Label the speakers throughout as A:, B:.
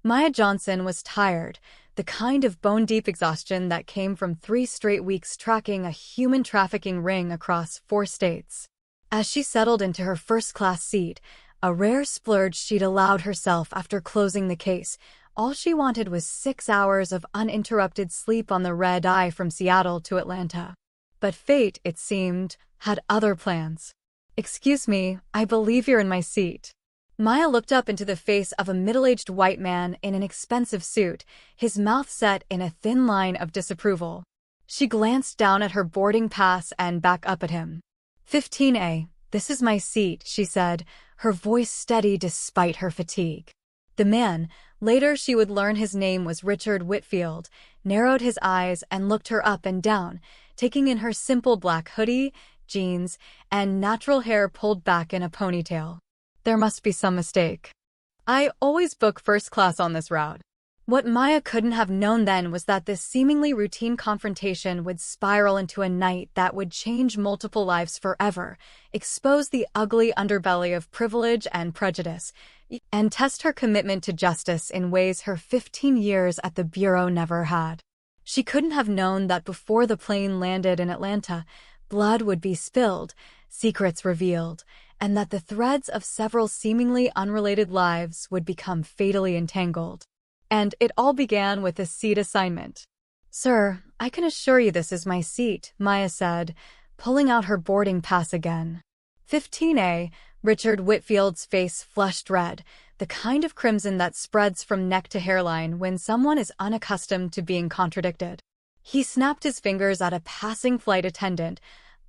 A: Maya Johnson was tired, the kind of bone-deep exhaustion that came from 3 straight weeks tracking a human trafficking ring across 4 states. As she settled into her first-class seat, a rare splurge she'd allowed herself after closing the case, all she wanted was 6 hours of uninterrupted sleep on the red-eye from Seattle to Atlanta. But fate, it seemed, had other plans. "Excuse me, I believe you're in my seat." Maya looked up into the face of a middle-aged white man in an expensive suit, his mouth set in a thin line of disapproval. She glanced down at her boarding pass and back up at him. 15A, this is my seat, she said, her voice steady despite her fatigue. The man, later she would learn his name was Richard Whitfield, narrowed his eyes and looked her up and down, taking in her simple black hoodie, jeans, and natural hair pulled back in a ponytail. There must be some mistake. I always book first class on this route. What Maya couldn't have known then was that this seemingly routine confrontation would spiral into a night that would change multiple lives forever, expose the ugly underbelly of privilege and prejudice, and test her commitment to justice in ways her 15 years at the Bureau never had. She couldn't have known that before the plane landed in Atlanta, blood would be spilled, secrets revealed, and that the threads of several seemingly unrelated lives would become fatally entangled. And it all began with a seat assignment. "Sir, I can assure you this is my seat," Maya said, pulling out her boarding pass again. 15A, Richard Whitfield's face flushed red, the kind of crimson that spreads from neck to hairline when someone is unaccustomed to being contradicted. He snapped his fingers at a passing flight attendant,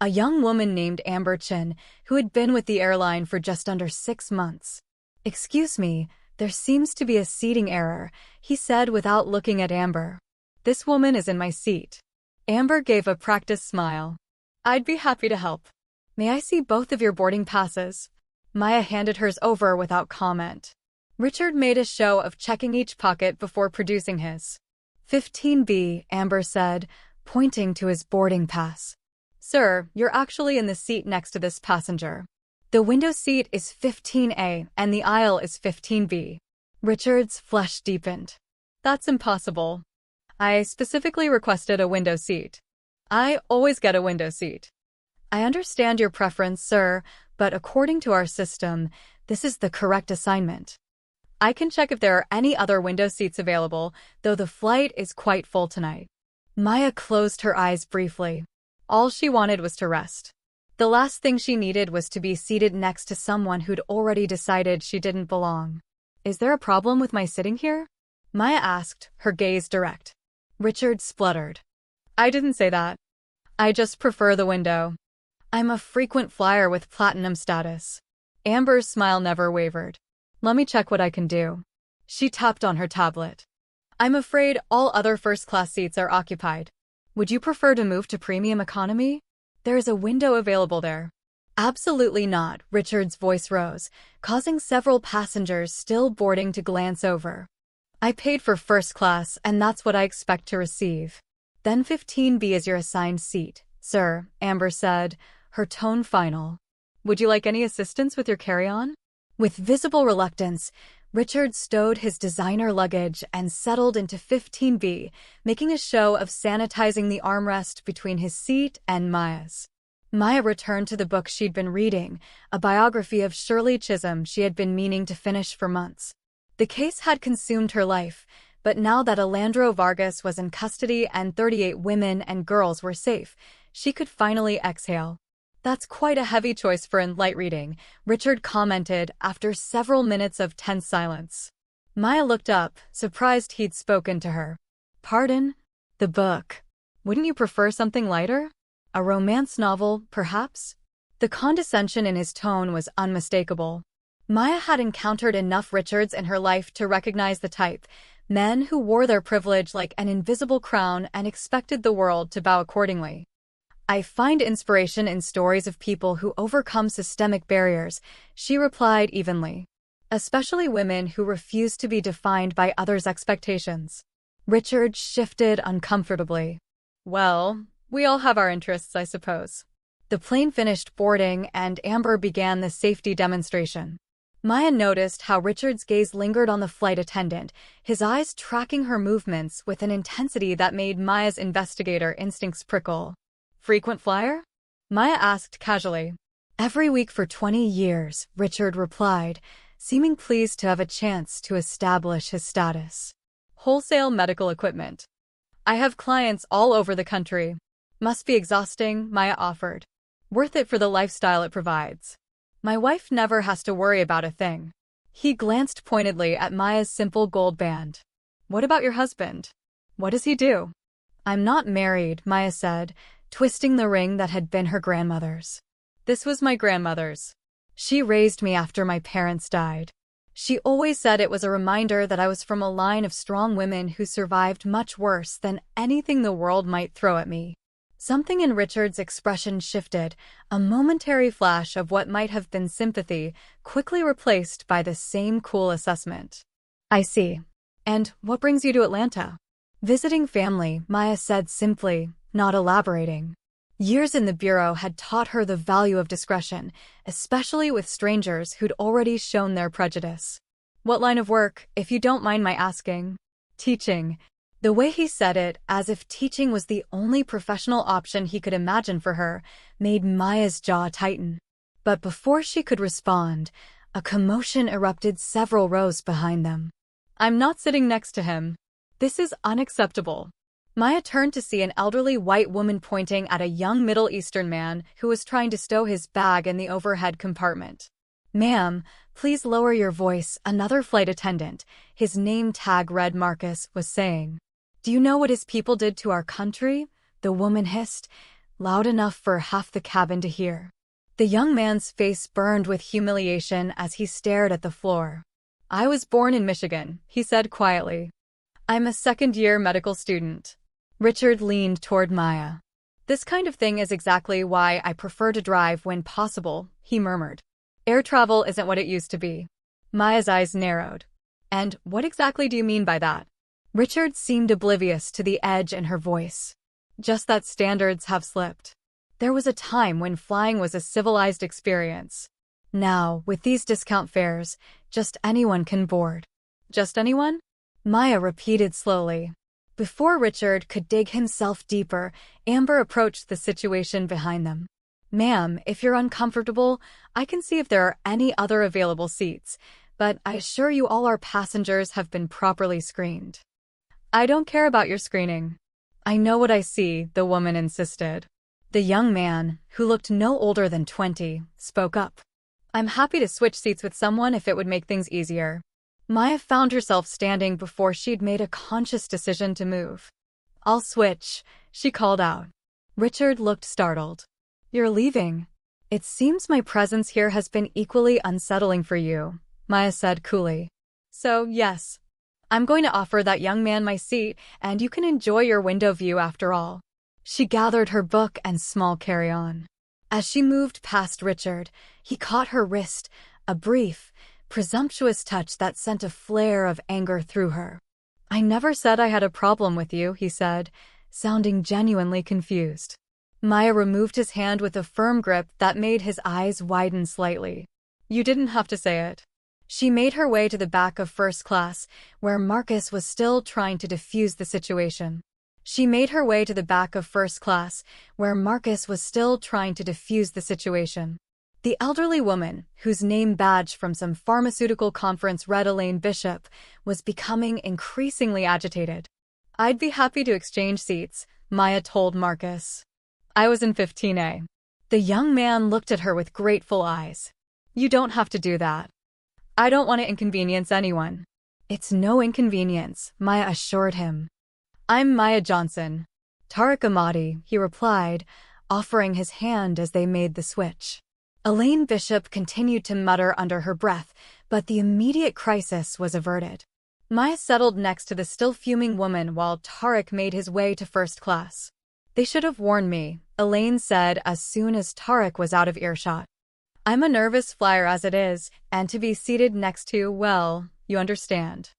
A: a young woman named Amber Chin, who had been with the airline for just under 6 months. "Excuse me, there seems to be a seating error," he said without looking at Amber. "This woman is in my seat." Amber gave a practiced smile. "I'd be happy to help. May I see both of your boarding passes?" Maya handed hers over without comment. Richard made a show of checking each pocket before producing his. 15B, Amber said, pointing to his boarding pass. "Sir, you're actually in the seat next to this passenger. The window seat is 15A and the aisle is 15B. Richard's flush deepened. "That's impossible. I specifically requested a window seat. I always get a window seat." "I understand your preference, sir, but according to our system, this is the correct assignment. I can check if there are any other window seats available, though the flight is quite full tonight." Maya closed her eyes briefly. All she wanted was to rest. The last thing she needed was to be seated next to someone who'd already decided she didn't belong. "Is there a problem with my sitting here?" Maya asked, her gaze direct. Richard spluttered. "I didn't say that. I just prefer the window. I'm a frequent flyer with platinum status." Amber's smile never wavered. "Let me check what I can do." She tapped on her tablet. "I'm afraid all other first-class seats are occupied. Would you prefer to move to premium economy? There is a window available there." "Absolutely not," Richard's voice rose, causing several passengers still boarding to glance over. "I paid for first class, and that's what I expect to receive." "Then 15B is your assigned seat, sir," Amber said, her tone final. "Would you like any assistance with your carry-on?" With visible reluctance, Richard stowed his designer luggage and settled into 15B, making a show of sanitizing the armrest between his seat and Maya's. Maya returned to the book she'd been reading, a biography of Shirley Chisholm she had been meaning to finish for months. The case had consumed her life, but now that Alejandro Vargas was in custody and 38 women and girls were safe, she could finally exhale. "That's quite a heavy choice for light reading," Richard commented after several minutes of tense silence. Maya looked up, surprised he'd spoken to her. "Pardon? The book. Wouldn't you prefer something lighter? A romance novel, perhaps?" The condescension in his tone was unmistakable. Maya had encountered enough Richards in her life to recognize the type, men who wore their privilege like an invisible crown and expected the world to bow accordingly. "I find inspiration in stories of people who overcome systemic barriers," she replied evenly. "Especially women who refuse to be defined by others' expectations." Richard shifted uncomfortably. "Well, we all have our interests, I suppose." The plane finished boarding and Amber began the safety demonstration. Maya noticed how Richard's gaze lingered on the flight attendant, his eyes tracking her movements with an intensity that made Maya's investigator instincts prickle. Frequent flyer? Maya asked casually. Every week for 20 years, Richard replied, seeming pleased to have a chance to establish his status. Wholesale medical equipment. I have clients all over the country. Must be exhausting, Maya offered. Worth it for the lifestyle it provides. My wife never has to worry about a thing. He glanced pointedly at Maya's simple gold band. What about your husband? What does he do? I'm not married, Maya said, twisting the ring that had been her grandmother's. This was my grandmother's. She raised me after my parents died. She always said it was a reminder that I was from a line of strong women who survived much worse than anything the world might throw at me. Something in Richard's expression shifted, a momentary flash of what might have been sympathy, quickly replaced by the same cool assessment. I see. And what brings you to Atlanta? Visiting family, Maya said simply, not elaborating. Years in the bureau had taught her the value of discretion, especially with strangers who'd already shown their prejudice. What line of work, if you don't mind my asking? Teaching. The way he said it, as if teaching was the only professional option he could imagine for her, made Maya's jaw tighten. But before she could respond, a commotion erupted several rows behind them. I'm not sitting next to him. This is unacceptable. Maya turned to see an elderly white woman pointing at a young Middle Eastern man who was trying to stow his bag in the overhead compartment. Ma'am, please lower your voice, another flight attendant, his name tag read Marcus, was saying. Do you know what his people did to our country? The woman hissed, loud enough for half the cabin to hear. The young man's face burned with humiliation as he stared at the floor. I was born in Michigan, he said quietly. I'm a second-year medical student. Richard leaned toward Maya. This kind of thing is exactly why I prefer to drive when possible, he murmured. Air travel isn't what it used to be. Maya's eyes narrowed. And what exactly do you mean by that? Richard seemed oblivious to the edge in her voice. Just that standards have slipped. There was a time when flying was a civilized experience. Now, with these discount fares, just anyone can board. Just anyone? Maya repeated slowly. Before Richard could dig himself deeper, Amber approached the situation behind them. Ma'am, if you're uncomfortable, I can see if there are any other available seats, but I assure you all our passengers have been properly screened. I don't care about your screening. I know what I see, the woman insisted. The young man, who looked no older than 20, spoke up. I'm happy to switch seats with someone if it would make things easier. Maya found herself standing before she'd made a conscious decision to move. I'll switch, she called out. Richard looked startled. You're leaving? It seems my presence here has been equally unsettling for you, Maya said coolly. So, yes. I'm going to offer that young man my seat, and you can enjoy your window view after all. She gathered her book and small carry-on. As she moved past Richard, he caught her wrist, a brief, presumptuous touch that sent a flare of anger through her. I never said I had a problem with you, he said, sounding genuinely confused. Maya removed his hand with a firm grip that made his eyes widen slightly. You didn't have to say it. She made her way to the back of first class, where Marcus was still trying to defuse the situation. The elderly woman, whose name badge from some pharmaceutical conference read Elaine Bishop, was becoming increasingly agitated. I'd be happy to exchange seats, Maya told Marcus. I was in 15A. The young man looked at her with grateful eyes. You don't have to do that. I don't want to inconvenience anyone. It's no inconvenience, Maya assured him. I'm Maya Johnson. Tariq Ahmadi, he replied, offering his hand as they made the switch. Elaine Bishop continued to mutter under her breath, but the immediate crisis was averted. Maya settled next to the still fuming woman while Tariq made his way to first class. They should have warned me, Elaine said as soon as Tariq was out of earshot. I'm a nervous flyer as it is, and to be seated next to, well, you understand.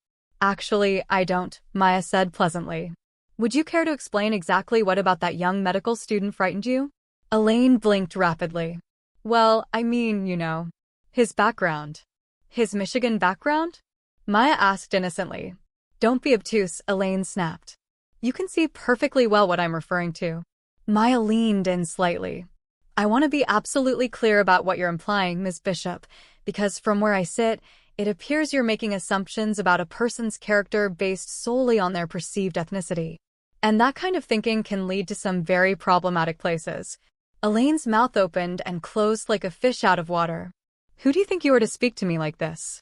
A: Actually, I don't, Maya said pleasantly. Would you care to explain exactly what about that young medical student frightened you? Elaine blinked rapidly. Well, I mean, his background. His Michigan background? Maya asked innocently. Don't be obtuse, Elaine snapped. You can see perfectly well what I'm referring to. Maya leaned in slightly. I want to be absolutely clear about what you're implying, Ms. Bishop, because from where I sit, it appears you're making assumptions about a person's character based solely on their perceived ethnicity. And that kind of thinking can lead to some very problematic places. Elaine's mouth opened and closed like a fish out of water. Who do you think you are to speak to me like this?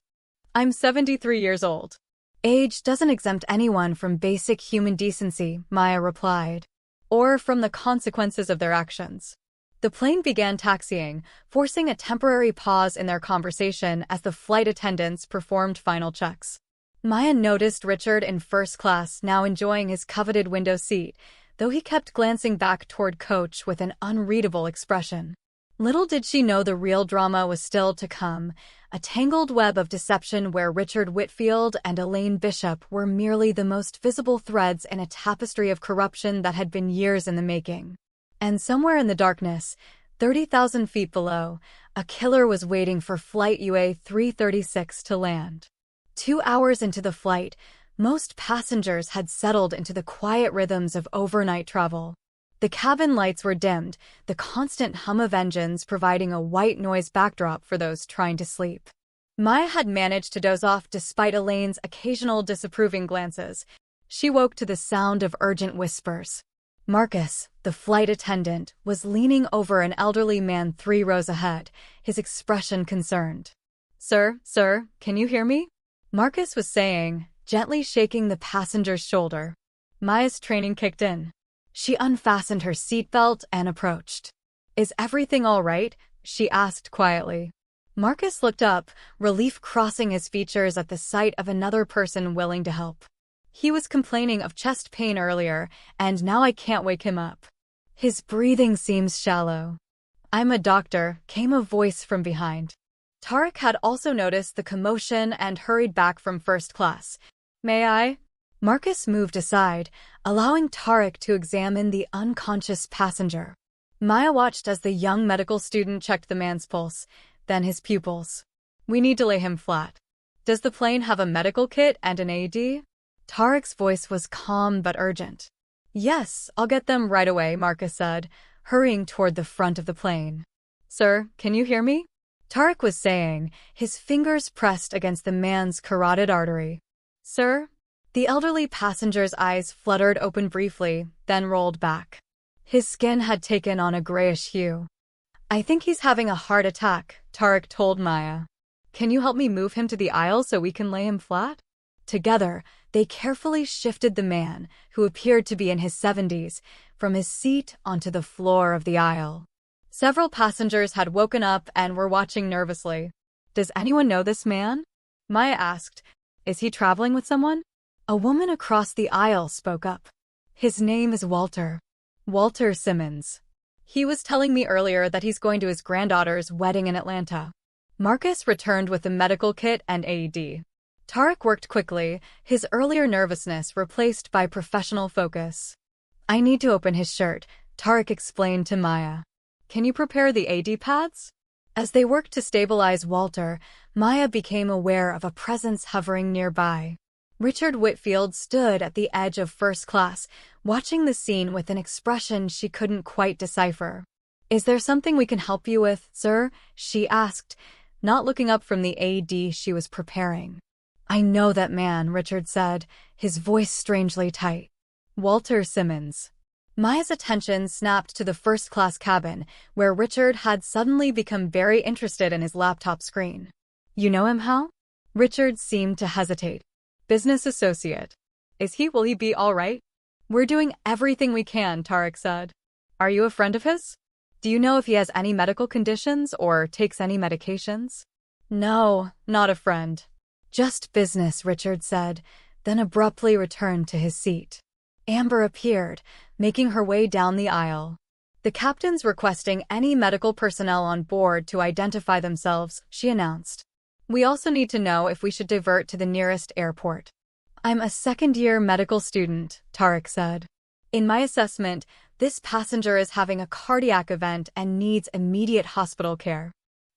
A: I'm 73 years old. Age doesn't exempt anyone from basic human decency, Maya replied, or from the consequences of their actions. The plane began taxiing, forcing a temporary pause in their conversation as the flight attendants performed final checks. Maya noticed Richard in first class now enjoying his coveted window seat, though he kept glancing back toward Coach with an unreadable expression. Little did she know the real drama was still to come, a tangled web of deception where Richard Whitfield and Elaine Bishop were merely the most visible threads in a tapestry of corruption that had been years in the making. And somewhere in the darkness, 30,000 feet below, a killer was waiting for Flight UA 336 to land. 2 hours into the flight, most passengers had settled into the quiet rhythms of overnight travel. The cabin lights were dimmed, the constant hum of engines providing a white noise backdrop for those trying to sleep. Maya had managed to doze off despite Elaine's occasional disapproving glances. She woke to the sound of urgent whispers. Marcus, the flight attendant, was leaning over an elderly man 3 rows ahead, his expression concerned. Sir, can you hear me? Marcus was saying, gently shaking the passenger's shoulder. Maya's training kicked in. She unfastened her seatbelt and approached. Is everything all right? She asked quietly. Marcus looked up, relief crossing his features at the sight of another person willing to help. He was complaining of chest pain earlier, and now I can't wake him up. His breathing seems shallow. I'm a doctor, came a voice from behind. Tarek had also noticed the commotion and hurried back from first class. May I? Marcus moved aside, allowing Tarek to examine the unconscious passenger. Maya watched as the young medical student checked the man's pulse, then his pupils. We need to lay him flat. Does the plane have a medical kit and an AED? Tarek's voice was calm but urgent. Yes, I'll get them right away, Marcus said, hurrying toward the front of the plane. Sir, can you hear me? Tarek was saying, his fingers pressed against the man's carotid artery. Sir? The elderly passenger's eyes fluttered open briefly, then rolled back. His skin had taken on a grayish hue. I think he's having a heart attack, Tarek told Maya. Can you help me move him to the aisle so we can lay him flat? Together, they carefully shifted the man, who appeared to be in his 70s, from his seat onto the floor of the aisle. Several passengers had woken up and were watching nervously. Does anyone know this man? Maya asked. Is he traveling with someone? A woman across the aisle spoke up. His name is Walter. Walter Simmons. He was telling me earlier that he's going to his granddaughter's wedding in Atlanta. Marcus returned with the medical kit and AED. Tarek worked quickly, his earlier nervousness replaced by professional focus. I need to open his shirt, Tarek explained to Maya. Can you prepare the AED pads? As they worked to stabilize Walter, Maya became aware of a presence hovering nearby. Richard Whitfield stood at the edge of first class, watching the scene with an expression she couldn't quite decipher. Is there something we can help you with, sir? She asked, not looking up from the AED she was preparing. I know that man, Richard said, his voice strangely tight. Walter Simmons. Maya's attention snapped to the first-class cabin, where Richard had suddenly become very interested in his laptop screen. You know him, how? Richard seemed to hesitate. Business associate. Will he be all right? We're doing everything we can, Tarek said. Are you a friend of his? Do you know if he has any medical conditions or takes any medications? No, not a friend. Just business, Richard said, then abruptly returned to his seat. Amber appeared, making her way down the aisle. The captain's requesting any medical personnel on board to identify themselves, she announced. We also need to know if we should divert to the nearest airport. I'm a second-year medical student, Tarek said. In my assessment, this passenger is having a cardiac event and needs immediate hospital care.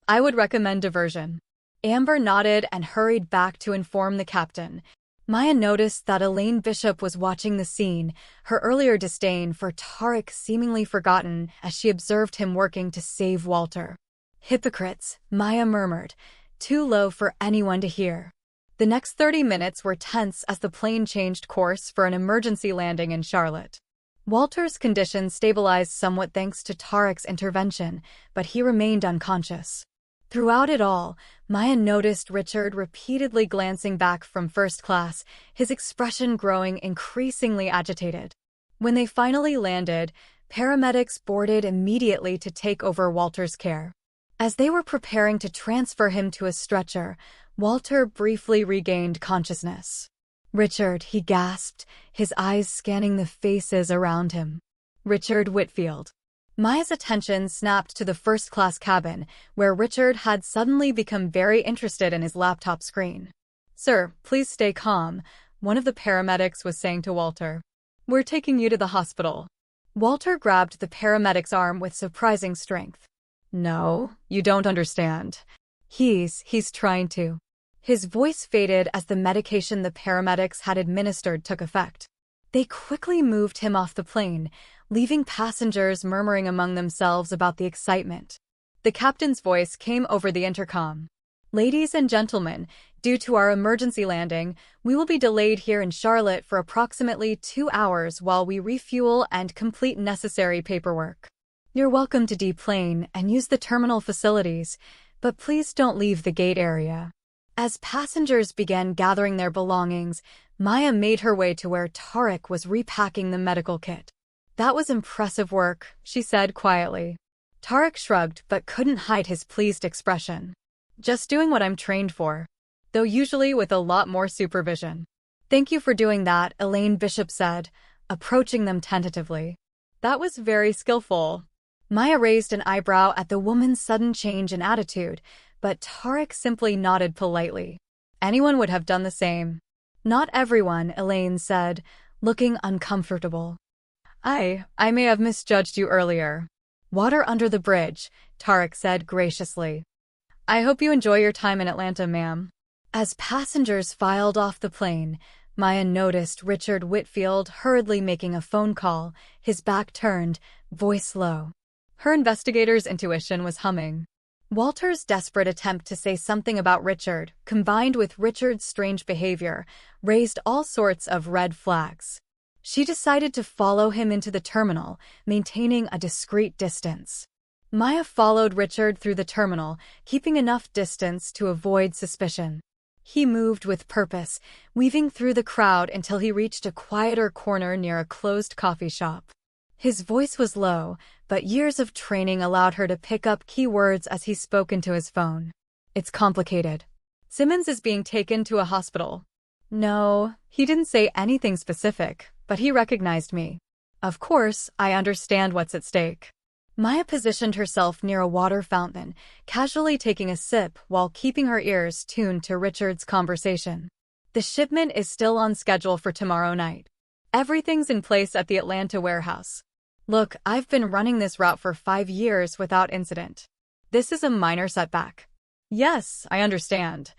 A: I would recommend diversion. Amber nodded and hurried back to inform the captain. Maya noticed that Elaine Bishop was watching the scene, her earlier disdain for Tarek seemingly forgotten as she observed him working to save Walter. Hypocrites, Maya murmured, too low for anyone to hear. The next 30 minutes were tense as the plane changed course for an emergency landing in Charlotte. Walter's condition stabilized somewhat thanks to Tarek's intervention, but he remained unconscious. Throughout it all, Maya noticed Richard repeatedly glancing back from first class, his expression growing increasingly agitated. When they finally landed, paramedics boarded immediately to take over Walter's care. As they were preparing to transfer him to a stretcher, Walter briefly regained consciousness. "Richard," he gasped, his eyes scanning the faces around him. "Richard Whitfield." Maya's attention snapped to the first-class cabin, where Richard had suddenly become very interested in his laptop screen. "Sir, please stay calm," one of the paramedics was saying to Walter. "We're taking you to the hospital." Walter grabbed the paramedic's arm with surprising strength. "No, you don't understand. He's trying to." His voice faded as the medication the paramedics had administered took effect. They quickly moved him off the plane, leaving passengers murmuring among themselves about the excitement. The captain's voice came over the intercom. "Ladies and gentlemen, due to our emergency landing, we will be delayed here in Charlotte for approximately 2 hours while we refuel and complete necessary paperwork. You're welcome to deplane and use the terminal facilities, but please don't leave the gate area." As passengers began gathering their belongings, Maya made her way to where Tarek was repacking the medical kit. "That was impressive work," she said quietly. Tarek shrugged but couldn't hide his pleased expression. "Just doing what I'm trained for, though usually with a lot more supervision." "Thank you for doing that," Elaine Bishop said, approaching them tentatively. "That was very skillful." Maya raised an eyebrow at the woman's sudden change in attitude, but Tarek simply nodded politely. "Anyone would have done the same." "Not everyone," Elaine said, looking uncomfortable. I may have misjudged you earlier." "Water under the bridge," Tarek said graciously. "I hope you enjoy your time in Atlanta, ma'am." As passengers filed off the plane, Maya noticed Richard Whitfield hurriedly making a phone call, his back turned, voice low. Her investigator's intuition was humming. Walter's desperate attempt to say something about Richard, combined with Richard's strange behavior, raised all sorts of red flags. She decided to follow him into the terminal, maintaining a discreet distance. Maya followed Richard through the terminal, keeping enough distance to avoid suspicion. He moved with purpose, weaving through the crowd until he reached a quieter corner near a closed coffee shop. His voice was low, but years of training allowed her to pick up key words as he spoke into his phone. "It's complicated. Simmons is being taken to a hospital." "No, he didn't say anything specific, but he recognized me." "Of course, I understand what's at stake." Maya positioned herself near a water fountain, casually taking a sip while keeping her ears tuned to Richard's conversation. "The shipment is still on schedule for tomorrow night. Everything's in place at the Atlanta warehouse. Look, I've been running this route for 5 years without incident. This is a minor setback." "Yes, I understand.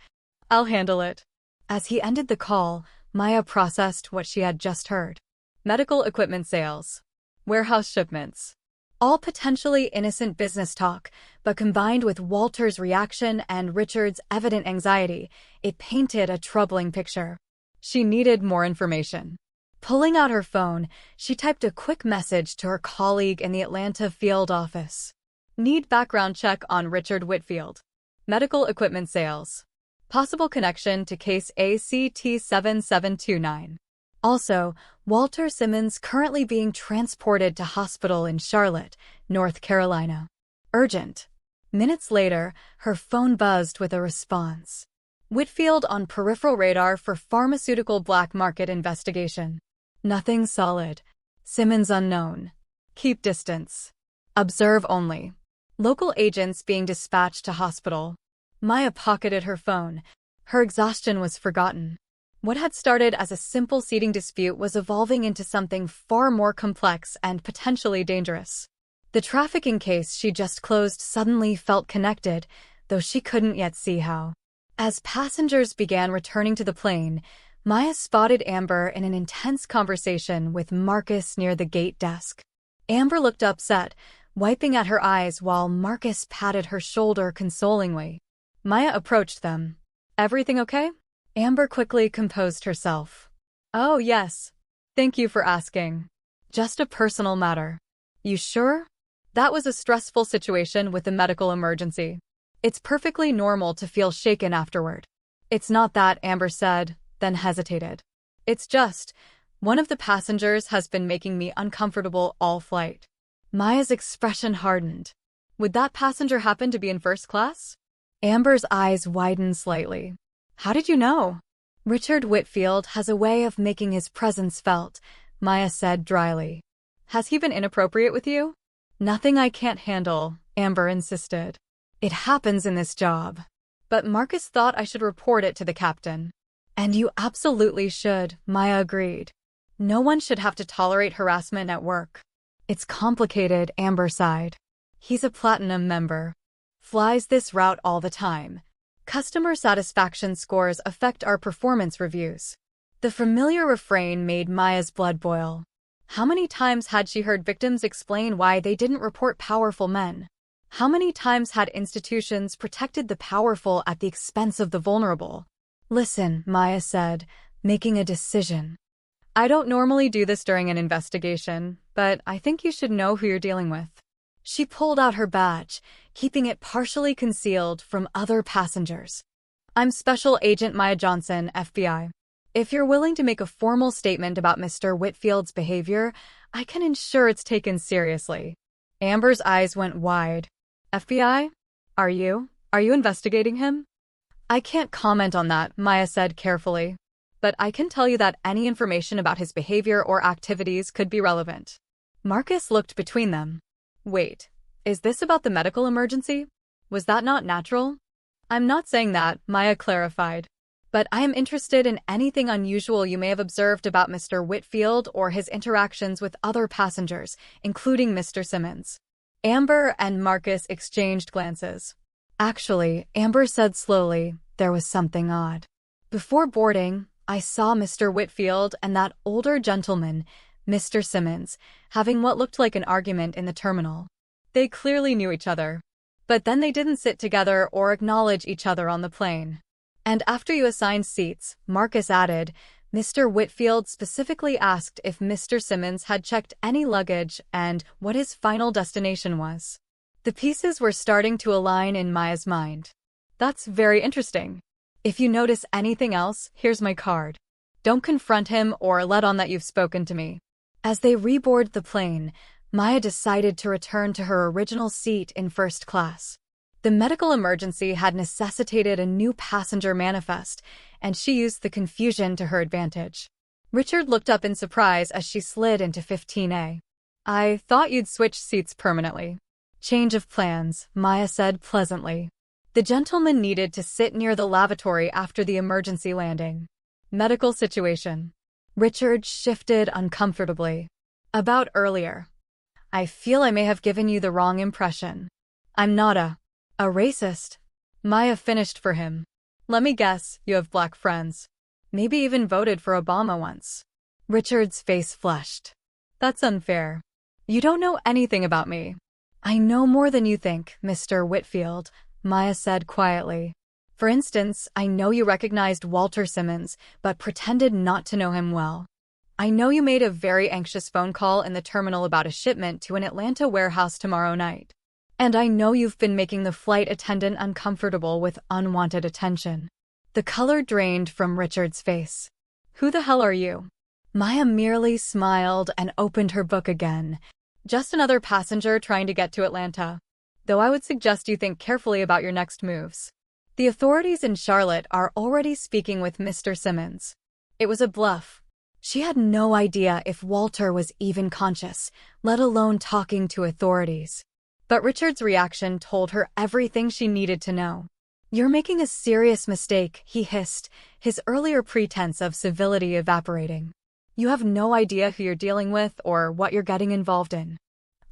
A: I'll handle it." As he ended the call, Maya processed what she had just heard. Medical equipment sales. Warehouse shipments. All potentially innocent business talk, but combined with Walter's reaction and Richard's evident anxiety, it painted a troubling picture. She needed more information. Pulling out her phone, she typed a quick message to her colleague in the Atlanta field office. "Need background check on Richard Whitfield. Medical equipment sales. Possible connection to case ACT7729. Also, Walter Simmons currently being transported to hospital in Charlotte, North Carolina. Urgent." Minutes later, her phone buzzed with a response. "Whitfield on peripheral radar for pharmaceutical black market investigation. Nothing solid. Simmons unknown. Keep distance. Observe only. Local agents being dispatched to hospital." Maya pocketed her phone. Her exhaustion was forgotten. What had started as a simple seating dispute was evolving into something far more complex and potentially dangerous. The trafficking case she just closed suddenly felt connected, though she couldn't yet see how. As passengers began returning to the plane, Maya spotted Amber in an intense conversation with Marcus near the gate desk. Amber looked upset, wiping at her eyes while Marcus patted her shoulder consolingly. Maya approached them. "Everything okay?" Amber quickly composed herself. "Oh, yes. Thank you for asking. Just a personal matter." "You sure?" "That was a stressful situation with a medical emergency. It's perfectly normal to feel shaken afterward." "It's not that," Amber said, then hesitated. "It's just, one of the passengers has been making me uncomfortable all flight." Maya's expression hardened. "Would that passenger happen to be in first class?" Amber's eyes widened slightly. "How did you know?" "Richard Whitfield has a way of making his presence felt," Maya said dryly. "Has he been inappropriate with you?" "Nothing I can't handle," Amber insisted. "It happens in this job." "But Marcus thought I should report it to the captain." "And you absolutely should," Maya agreed. "No one should have to tolerate harassment at work." "It's complicated," Amber sighed. "He's a platinum member. Flies this route all the time. Customer satisfaction scores affect our performance reviews." The familiar refrain made Maya's blood boil. How many times had she heard victims explain why they didn't report powerful men? How many times had institutions protected the powerful at the expense of the vulnerable? "Listen," Maya said, making a decision. "I don't normally do this during an investigation, but I think you should know who you're dealing with." She pulled out her badge, keeping it partially concealed from other passengers. "I'm Special Agent Maya Johnson, FBI. If you're willing to make a formal statement about Mr. Whitfield's behavior, I can ensure it's taken seriously." Amber's eyes went wide. "FBI? Are you investigating him?" "I can't comment on that," Maya said carefully. "But I can tell you that any information about his behavior or activities could be relevant." Marcus looked between them. "Wait, is this about the medical emergency? Was that not natural?" "I'm not saying that," Maya clarified. "But I am interested in anything unusual you may have observed about Mr. Whitfield or his interactions with other passengers, including Mr. Simmons." Amber and Marcus exchanged glances. "Actually," Amber said slowly, "there was something odd. Before boarding, I saw Mr. Whitfield and that older gentleman, Mr. Simmons, having what looked like an argument in the terminal. They clearly knew each other. But then they didn't sit together or acknowledge each other on the plane. And after you assigned seats," Marcus added, "Mr. Whitfield specifically asked if Mr. Simmons had checked any luggage and what his final destination was." The pieces were starting to align in Maya's mind. "That's very interesting. If you notice anything else, here's my card. Don't confront him or let on that you've spoken to me." As they reboarded the plane, Maya decided to return to her original seat in first class. The medical emergency had necessitated a new passenger manifest, and she used the confusion to her advantage. Richard looked up in surprise as she slid into 15A. "I thought you'd switch seats permanently." "Change of plans," Maya said pleasantly. The gentleman needed to sit near the lavatory after the emergency landing. "Medical situation." Richard shifted uncomfortably. "About earlier. I feel I may have given you the wrong impression. I'm not a racist." Maya finished for him. "Let me guess, you have black friends. Maybe even voted for Obama once." Richard's face flushed. "That's unfair. You don't know anything about me." "I know more than you think, Mr. Whitfield," Maya said quietly. "For instance, I know you recognized Walter Simmons, but pretended not to know him well. I know you made a very anxious phone call in the terminal about a shipment to an Atlanta warehouse tomorrow night. And I know you've been making the flight attendant uncomfortable with unwanted attention." The color drained from Richard's face. "Who the hell are you?" Maya merely smiled and opened her book again. "Just another passenger trying to get to Atlanta. Though I would suggest you think carefully about your next moves. The authorities in Charlotte are already speaking with Mr. Simmons." It was a bluff. She had no idea if Walter was even conscious, let alone talking to authorities. But Richard's reaction told her everything she needed to know. "You're making a serious mistake," he hissed, his earlier pretense of civility evaporating. "You have no idea who you're dealing with or what you're getting involved in."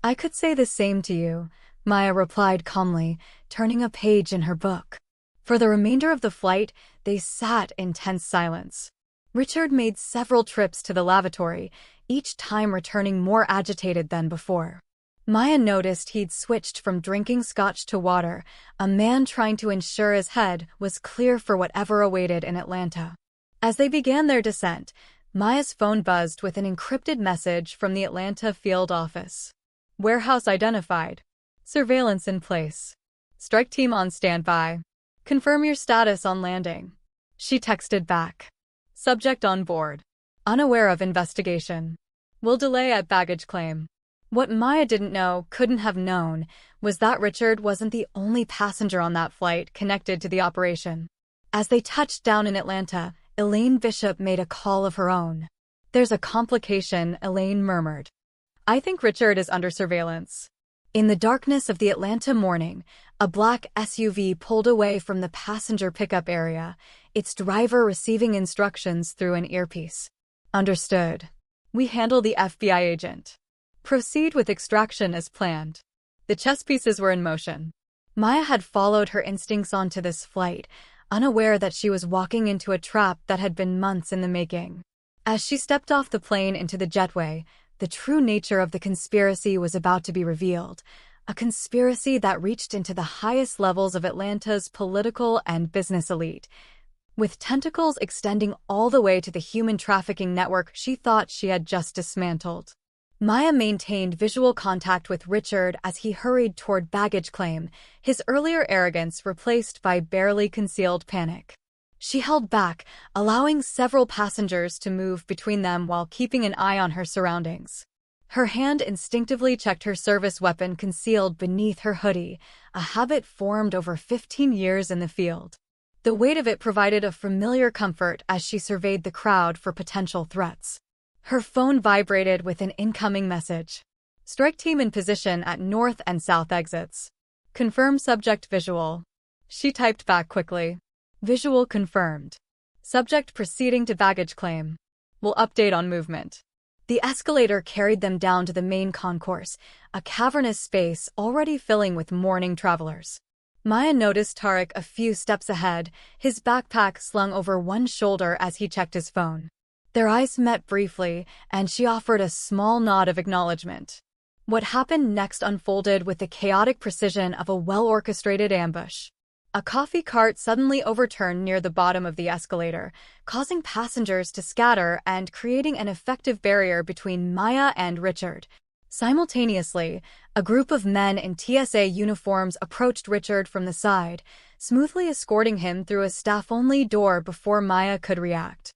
A: "I could say the same to you," Maya replied calmly, turning a page in her book. For the remainder of the flight, they sat in tense silence. Richard made several trips to the lavatory, each time returning more agitated than before. Maya noticed he'd switched from drinking scotch to water, a man trying to ensure his head was clear for whatever awaited in Atlanta. As they began their descent, Maya's phone buzzed with an encrypted message from the Atlanta field office. Warehouse identified. Surveillance in place. Strike team on standby. Confirm your status on landing. She texted back. Subject on board. Unaware of investigation. Will delay at baggage claim. What Maya didn't know, couldn't have known, was that Richard wasn't the only passenger on that flight connected to the operation. As they touched down in Atlanta, Elaine Bishop made a call of her own. There's a complication, Elaine murmured. I think Richard is under surveillance. In the darkness of the Atlanta morning, a black SUV pulled away from the passenger pickup area, its driver receiving instructions through an earpiece. Understood. We handle the FBI agent. Proceed with extraction as planned. The chess pieces were in motion. Maya had followed her instincts onto this flight, unaware that she was walking into a trap that had been months in the making. As she stepped off the plane into the jetway, the true nature of the conspiracy was about to be revealed, a conspiracy that reached into the highest levels of Atlanta's political and business elite. With tentacles extending all the way to the human trafficking network she thought she had just dismantled. Maya maintained visual contact with Richard as he hurried toward baggage claim, his earlier arrogance replaced by barely concealed panic. She held back, allowing several passengers to move between them while keeping an eye on her surroundings. Her hand instinctively checked her service weapon concealed beneath her hoodie, a habit formed over 15 years in the field. The weight of it provided a familiar comfort as she surveyed the crowd for potential threats. Her phone vibrated with an incoming message. Strike team in position at north and south exits. Confirm subject visual. She typed back quickly. Visual confirmed. Subject proceeding to baggage claim. Will update on movement. The escalator carried them down to the main concourse, a cavernous space already filling with mourning travelers. Maya noticed Tariq a few steps ahead, his backpack slung over one shoulder as he checked his phone. Their eyes met briefly, and she offered a small nod of acknowledgement. What happened next unfolded with the chaotic precision of a well-orchestrated ambush. A coffee cart suddenly overturned near the bottom of the escalator, causing passengers to scatter and creating an effective barrier between Maya and Richard. Simultaneously, a group of men in TSA uniforms approached Richard from the side, smoothly escorting him through a staff-only door before Maya could react.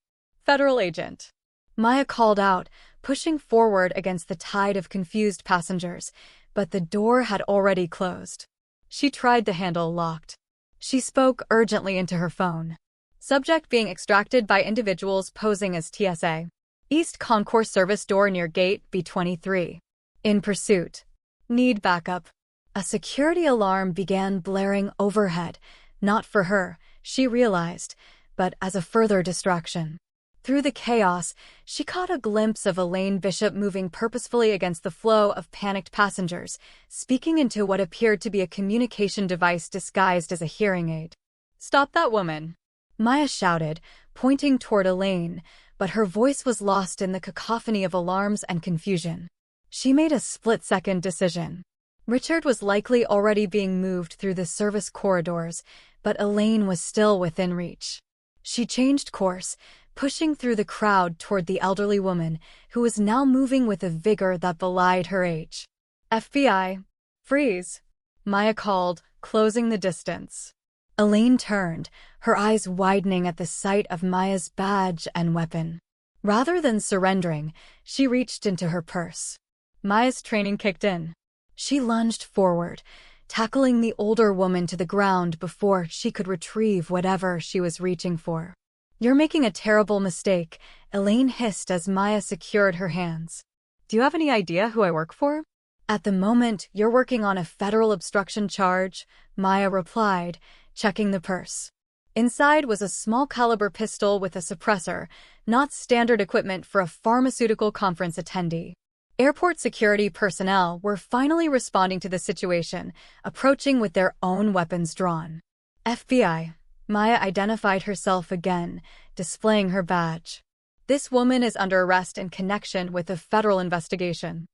A: Federal agent. Maya called out, pushing forward against the tide of confused passengers, but the door had already closed. She tried the handle locked. She spoke urgently into her phone. Subject being extracted by individuals posing as TSA. East Concourse service door near gate B23. In pursuit. Need backup. A security alarm began blaring overhead, not for her, she realized, but as a further distraction. Through the chaos, she caught a glimpse of Elaine Bishop moving purposefully against the flow of panicked passengers, speaking into what appeared to be a communication device disguised as a hearing aid. "Stop that woman!" Maya shouted, pointing toward Elaine, but her voice was lost in the cacophony of alarms and confusion. She made a split-second decision. Richard was likely already being moved through the service corridors, but Elaine was still within reach. She changed course, pushing through the crowd toward the elderly woman, who was now moving with a vigor that belied her age. "FBI, freeze!" Maya called, closing the distance. Elaine turned, her eyes widening at the sight of Maya's badge and weapon. Rather than surrendering, she reached into her purse. Maya's training kicked in. She lunged forward, tackling the older woman to the ground before she could retrieve whatever she was reaching for. "You're making a terrible mistake," Elaine hissed as Maya secured her hands. "Do you have any idea who I work for?" "At the moment, you're working on a federal obstruction charge," Maya replied, checking the purse. Inside was a small-caliber pistol with a suppressor, not standard equipment for a pharmaceutical conference attendee. Airport security personnel were finally responding to the situation, approaching with their own weapons drawn. FBI. Maya identified herself again, displaying her badge. This woman is under arrest in connection with a federal investigation.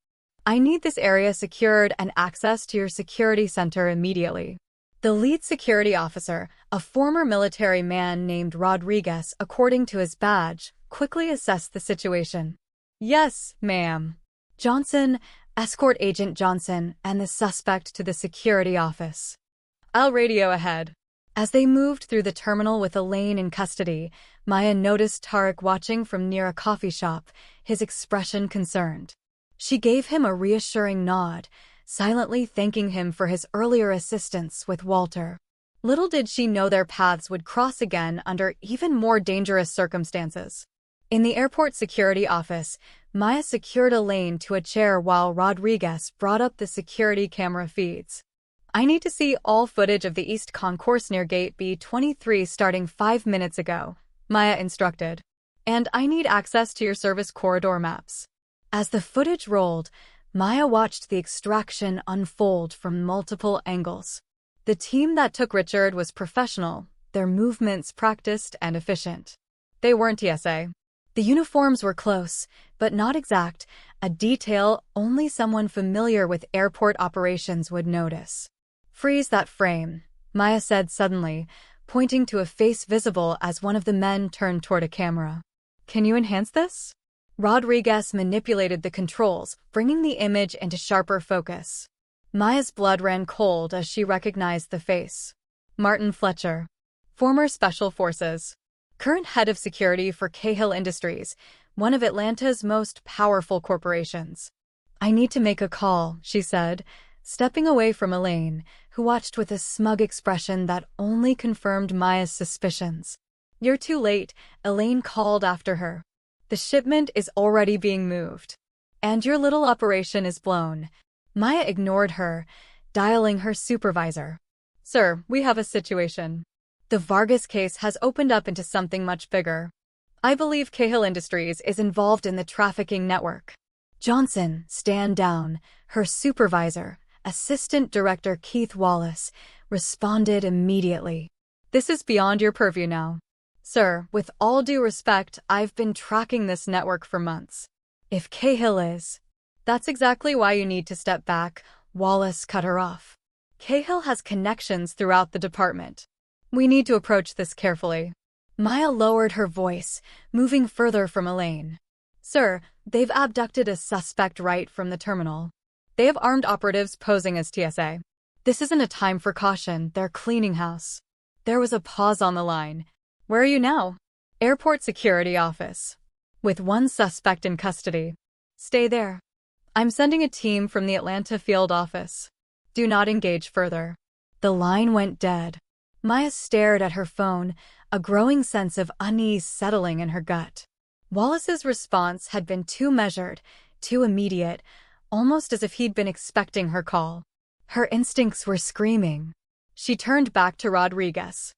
A: I need this area secured and access to your security center immediately. The lead security officer, a former military man named Rodriguez, according to his badge, quickly assessed the situation. Yes, ma'am. Johnson, escort Agent Johnson, and the suspect to the security office. I'll radio ahead. As they moved through the terminal with Elaine in custody, Maya noticed Tarek watching from near a coffee shop, his expression concerned. She gave him a reassuring nod, silently thanking him for his earlier assistance with Walter. Little did she know their paths would cross again under even more dangerous circumstances. In the airport security office, Maya secured Elaine to a chair while Rodriguez brought up the security camera feeds. I need to see all footage of the East Concourse near Gate B23 starting 5 minutes ago, Maya instructed. And I need access to your service corridor maps. As the footage rolled, Maya watched the extraction unfold from multiple angles. The team that took Richard was professional, their movements practiced and efficient. They weren't TSA. The uniforms were close, but not exact, a detail only someone familiar with airport operations would notice. Freeze that frame, Maya said suddenly, pointing to a face visible as one of the men turned toward a camera. Can you enhance this? Rodriguez manipulated the controls, bringing the image into sharper focus. Maya's blood ran cold as she recognized the face. Martin Fletcher, former Special Forces, current head of security for Cahill Industries, one of Atlanta's most powerful corporations. I need to make a call, she said, stepping away from Elaine, who watched with a smug expression that only confirmed Maya's suspicions. You're too late, Elaine called after her. The shipment is already being moved. And your little operation is blown. Maya ignored her, dialing her supervisor. Sir, we have a situation. The Vargas case has opened up into something much bigger. I believe Cahill Industries is involved in the trafficking network. Johnson, stand down, her supervisor, Assistant Director Keith Wallace, responded immediately. This is beyond your purview now. Sir, with all due respect, I've been tracking this network for months. If Cahill is, that's exactly why you need to step back, Wallace cut her off. Cahill has connections throughout the department. We need to approach this carefully. Maya lowered her voice, moving further from Elaine. Sir, they've abducted a suspect right from the terminal. They have armed operatives posing as TSA. This isn't a time for caution, they're cleaning house. There was a pause on the line. Where are you now? Airport security office. With one suspect in custody. Stay there. I'm sending a team from the Atlanta field office. Do not engage further. The line went dead. Maya stared at her phone, a growing sense of unease settling in her gut. Wallace's response had been too measured, too immediate, almost as if he'd been expecting her call. Her instincts were screaming. She turned back to Rodriguez.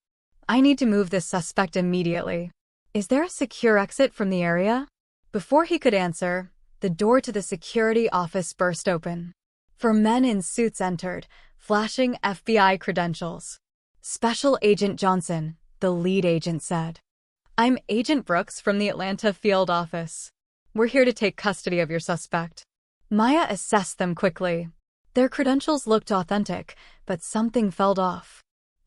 A: I need to move this suspect immediately. Is there a secure exit from the area? Before he could answer, the door to the security office burst open. 4 men in suits entered, flashing FBI credentials. Special Agent Johnson, the lead agent said. I'm Agent Brooks from the Atlanta field office. We're here to take custody of your suspect. Maya assessed them quickly. Their credentials looked authentic, but something felt off.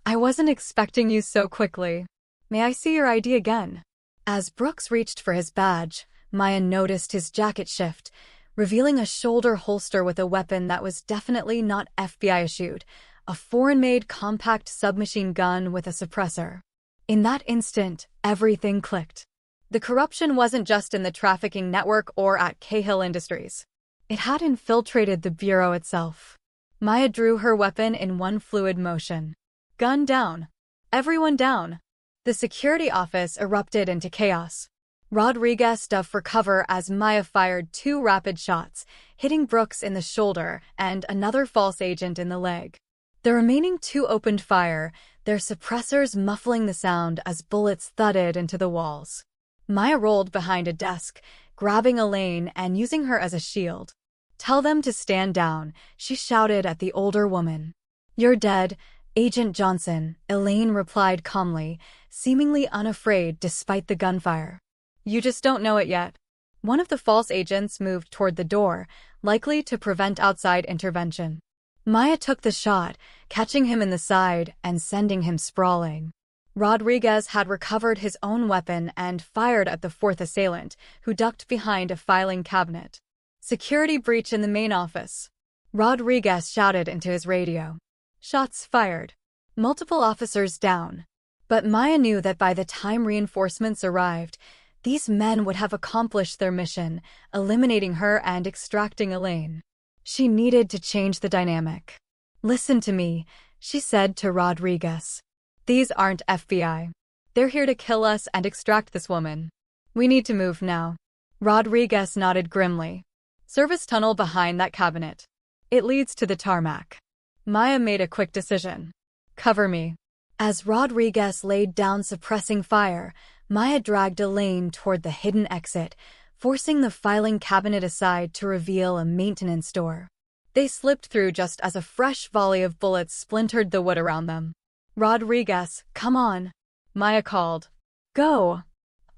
A: I wasn't expecting you so quickly. May I see your ID again? As Brooks reached for his badge, Maya noticed his jacket shift, revealing a shoulder holster with a weapon that was definitely not FBI-issued, a foreign-made compact submachine gun with a suppressor. In that instant, everything clicked. The corruption wasn't just in the trafficking network or at Cahill Industries. It had infiltrated the bureau itself. Maya drew her weapon in one fluid motion. Gun down. Everyone down. The security office erupted into chaos. Rodriguez dove for cover as Maya fired 2 rapid shots, hitting Brooks in the shoulder and another false agent in the leg. The remaining 2 opened fire, their suppressors muffling the sound as bullets thudded into the walls. Maya rolled behind a desk, grabbing Elaine and using her as a shield. Tell them to stand down, she shouted at the older woman. You're dead, Agent Johnson, Elaine replied calmly, seemingly unafraid despite the gunfire. You just don't know it yet. One of the false agents moved toward the door, likely to prevent outside intervention. Maya took the shot, catching him in the side and sending him sprawling. Rodriguez had recovered his own weapon and fired at the fourth assailant, who ducked behind a filing cabinet. Security breach in the main office. Rodriguez shouted into his radio. Shots fired. Multiple officers down. But Maya knew that by the time reinforcements arrived, these men would have accomplished their mission, eliminating her and extracting Elaine. She needed to change the dynamic. Listen to me, she said to Rodriguez. These aren't FBI. They're here to kill us and extract this woman. We need to move now. Rodriguez nodded grimly. Service tunnel behind that cabinet. It leads to the tarmac. Maya made a quick decision. Cover me. As Rodriguez laid down suppressing fire, Maya dragged Elaine toward the hidden exit, forcing the filing cabinet aside to reveal a maintenance door. They slipped through just as a fresh volley of bullets splintered the wood around them. Rodriguez, come on, Maya called. Go.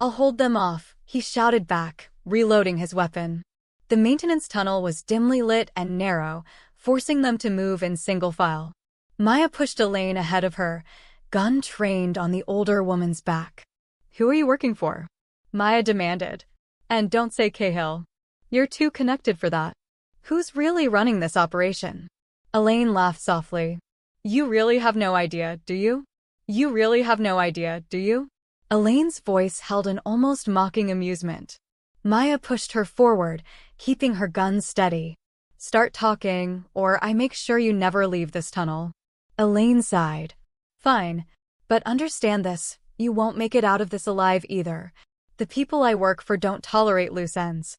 A: I'll hold them off, he shouted back, reloading his weapon. The maintenance tunnel was dimly lit and narrow, forcing them to move in single file. Maya pushed Elaine ahead of her, gun trained on the older woman's back. Who are you working for? Maya demanded. And don't say Cahill. You're too connected for that. Who's really running this operation? Elaine laughed softly. You really have no idea, do you? You really have no idea, do you? Elaine's voice held an almost mocking amusement. Maya pushed her forward, keeping her gun steady. Start talking, or I make sure you never leave this tunnel. Elaine sighed. Fine. But understand this, you won't make it out of this alive either. The people I work for don't tolerate loose ends.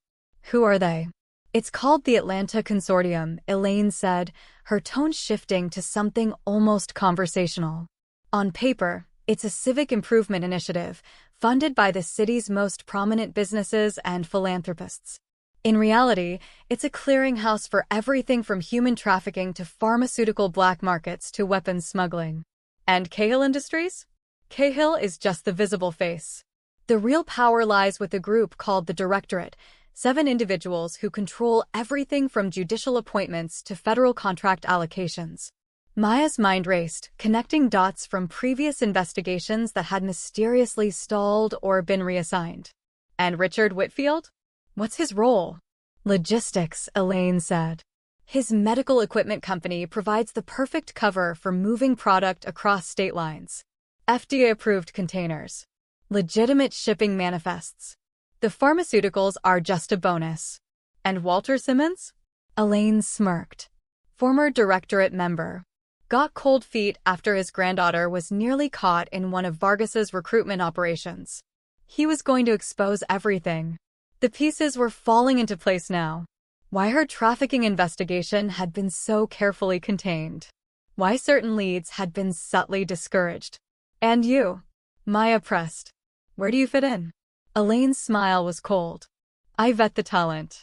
A: Who are they? It's called the Atlanta Consortium, Elaine said, her tone shifting to something almost conversational. On paper, it's a civic improvement initiative, funded by the city's most prominent businesses and philanthropists. In reality, it's a clearinghouse for everything from human trafficking to pharmaceutical black markets to weapons smuggling. And Cahill Industries? Cahill is just the visible face. The real power lies with a group called the Directorate, 7 individuals who control everything from judicial appointments to federal contract allocations. Maya's mind raced, connecting dots from previous investigations that had mysteriously stalled or been reassigned. And Richard Whitfield? What's his role? Logistics, Elaine said. His medical equipment company provides the perfect cover for moving product across state lines. FDA-approved containers. Legitimate shipping manifests. The pharmaceuticals are just a bonus. And Walter Simmons? Elaine smirked. Former Directorate member. Got cold feet after his granddaughter was nearly caught in one of Vargas's recruitment operations. He was going to expose everything. The pieces were falling into place now. Why her trafficking investigation had been so carefully contained. Why certain leads had been subtly discouraged. And you? Maya pressed. Where do you fit in? Elaine's smile was cold. I vet the talent.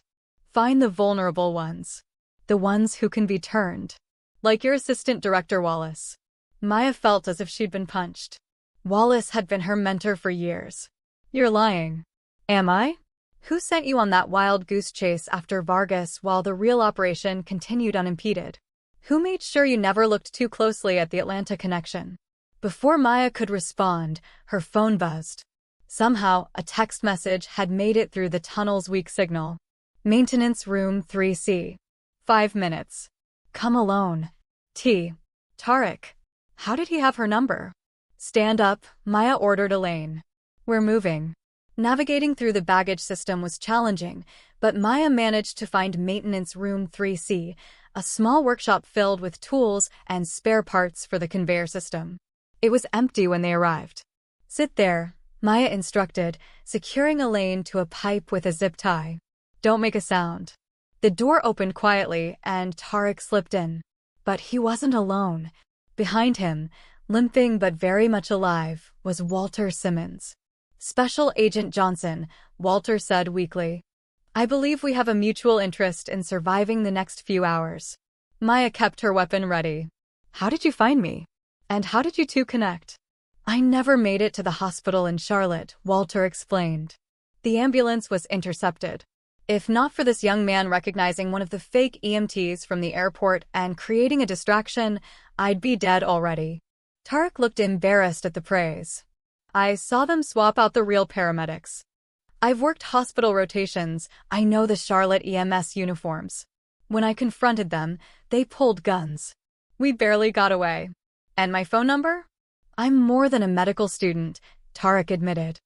A: Find the vulnerable ones. The ones who can be turned. Like your assistant director Wallace. Maya felt as if she'd been punched. Wallace had been her mentor for years. You're lying. Am I? Who sent you on that wild goose chase after Vargas while the real operation continued unimpeded? Who made sure you never looked too closely at the Atlanta connection? Before Maya could respond, her phone buzzed. Somehow, a text message had made it through the tunnel's weak signal. Maintenance room 3C. 5 minutes. Come alone. T. Tariq. How did he have her number? Stand up, Maya ordered Elaine. We're moving. Navigating through the baggage system was challenging, but Maya managed to find maintenance room 3C, a small workshop filled with tools and spare parts for the conveyor system. It was empty when they arrived. Sit there, Maya instructed, securing Elaine to a pipe with a zip tie. Don't make a sound. The door opened quietly, and Tariq slipped in. But he wasn't alone. Behind him, limping but very much alive, was Walter Simmons. Special Agent Johnson, Walter said weakly. I believe we have a mutual interest in surviving the next few hours. Maya kept her weapon ready. How did you find me? And how did you two connect? I never made it to the hospital in Charlotte, Walter explained. The ambulance was intercepted. If not for this young man recognizing one of the fake EMTs from the airport and creating a distraction, I'd be dead already. Tarek looked embarrassed at the praise. I saw them swap out the real paramedics. I've worked hospital rotations. I know the Charlotte EMS uniforms. When I confronted them, they pulled guns. We barely got away. And my phone number? I'm more than a medical student, Tarek admitted.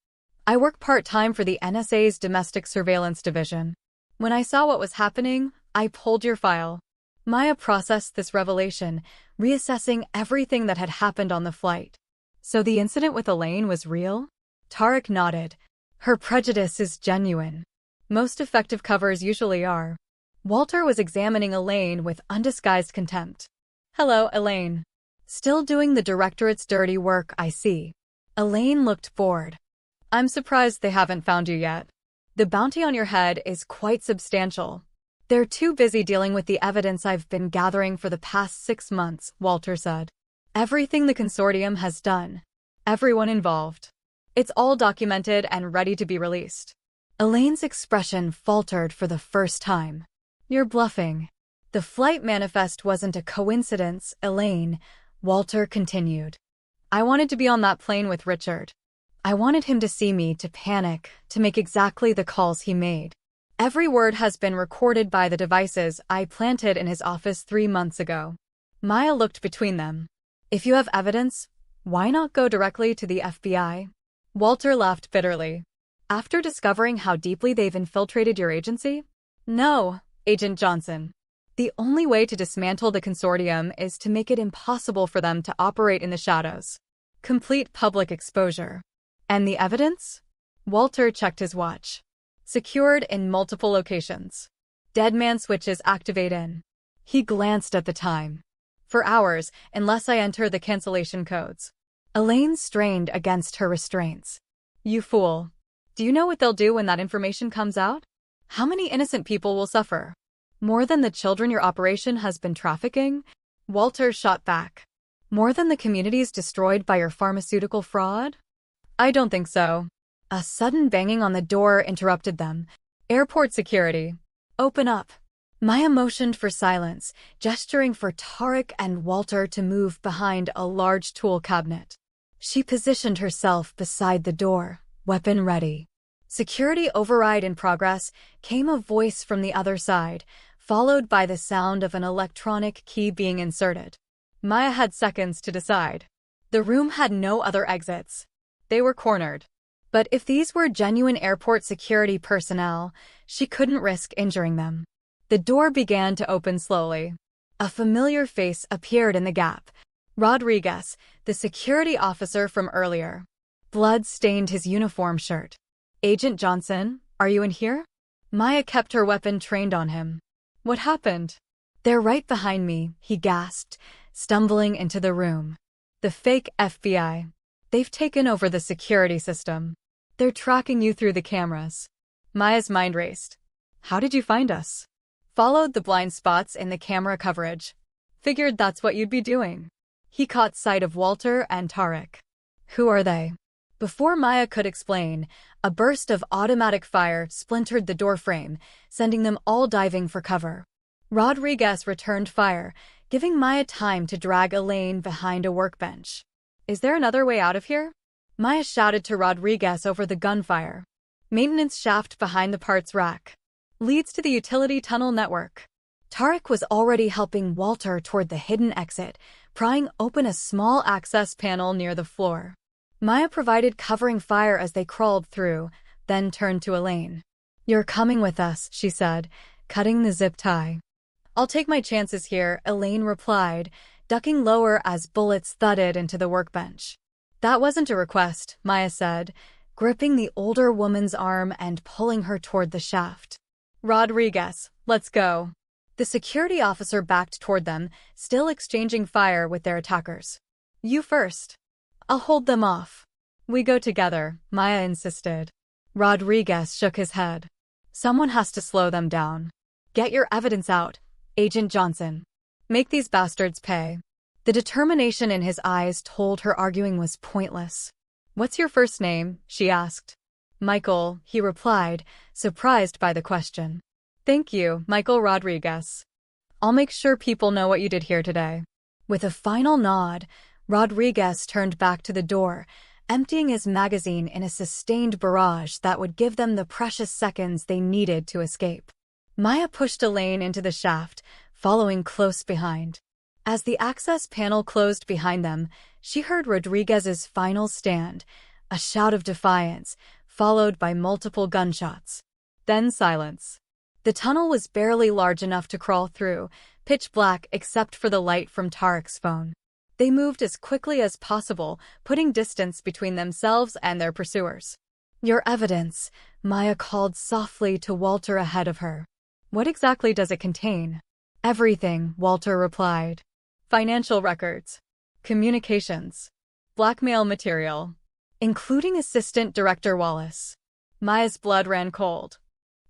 A: I work part-time for the NSA's Domestic Surveillance Division. When I saw what was happening, I pulled your file. Maya processed this revelation, reassessing everything that had happened on the flight. So the incident with Elaine was real? Tarek nodded. Her prejudice is genuine. Most effective covers usually are. Walter was examining Elaine with undisguised contempt. Hello, Elaine. Still doing the directorate's dirty work, I see. Elaine looked bored. I'm surprised they haven't found you yet. The bounty on your head is quite substantial. They're too busy dealing with the evidence I've been gathering for the past 6 months, Walter said. Everything the consortium has done. Everyone involved. It's all documented and ready to be released. Elaine's expression faltered for the first time. You're bluffing. The flight manifest wasn't a coincidence, Elaine, Walter continued. I wanted to be on that plane with Richard. I wanted him to see me, to panic, to make exactly the calls he made. Every word has been recorded by the devices I planted in his office 3 months ago. Maya looked between them. If you have evidence, why not go directly to the FBI? Walter laughed bitterly. After discovering how deeply they've infiltrated your agency? No, Agent Johnson. The only way to dismantle the consortium is to make it impossible for them to operate in the shadows. Complete public exposure. And the evidence? Walter checked his watch. Secured in multiple locations. Deadman switches activate in. He glanced at the time. For hours, unless I enter the cancellation codes. Elaine strained against her restraints. You fool. Do you know what they'll do when that information comes out? How many innocent people will suffer? More than the children your operation has been trafficking? Walter shot back. More than the communities destroyed by your pharmaceutical fraud? I don't think so. A sudden banging on the door interrupted them. Airport security. Open up. Maya motioned for silence, gesturing for Tarek and Walter to move behind a large tool cabinet. She positioned herself beside the door, weapon ready. Security override in progress, came a voice from the other side, followed by the sound of an electronic key being inserted. Maya had seconds to decide. The room had no other exits. They were cornered. But if these were genuine airport security personnel, she couldn't risk injuring them. The door began to open slowly. A familiar face appeared in the gap. Rodriguez, the security officer from earlier. Blood stained his uniform shirt. Agent Johnson, are you in here? Maya kept her weapon trained on him. What happened? They're right behind me, he gasped, stumbling into the room. The fake FBI. They've taken over the security system. They're tracking you through the cameras. Maya's mind raced. How did you find us? Followed the blind spots in the camera coverage. Figured that's what you'd be doing. He caught sight of Walter and Tarek. Who are they? Before Maya could explain, a burst of automatic fire splintered the doorframe, sending them all diving for cover. Rodriguez returned fire, giving Maya time to drag Elaine behind a workbench. Is there another way out of here? Maya shouted to Rodriguez over the gunfire. Maintenance shaft behind the parts rack. Leads to the utility tunnel network. Tarek was already helping Walter toward the hidden exit, prying open a small access panel near the floor. Maya provided covering fire as they crawled through, then turned to Elaine. You're coming with us, she said, cutting the zip tie. I'll take my chances here, Elaine replied, ducking lower as bullets thudded into the workbench. That wasn't a request, Maya said, gripping the older woman's arm and pulling her toward the shaft. Rodriguez, let's go. The security officer backed toward them, still exchanging fire with their attackers. You first. I'll hold them off. We go together, Maya insisted. Rodriguez shook his head. Someone has to slow them down. Get your evidence out, Agent Johnson. Make these bastards pay. The determination in his eyes told her arguing was pointless. "What's your first name?" she asked. "Michael," he replied, surprised by the question. "Thank you, Michael Rodriguez. I'll make sure people know what you did here today." With a final nod, Rodriguez turned back to the door, emptying his magazine in a sustained barrage that would give them the precious seconds they needed to escape. Maya pushed Elaine into the shaft, following close behind. As the access panel closed behind them, she heard Rodriguez's final stand, a shout of defiance, followed by multiple gunshots. Then silence. The tunnel was barely large enough to crawl through, pitch black except for the light from Tarek's phone. They moved as quickly as possible, putting distance between themselves and their pursuers. "Your evidence," Maya called softly to Walter ahead of her. "What exactly does it contain?" "Everything," Walter replied. "Financial records, communications, blackmail material, including Assistant Director Wallace." Maya's blood ran cold.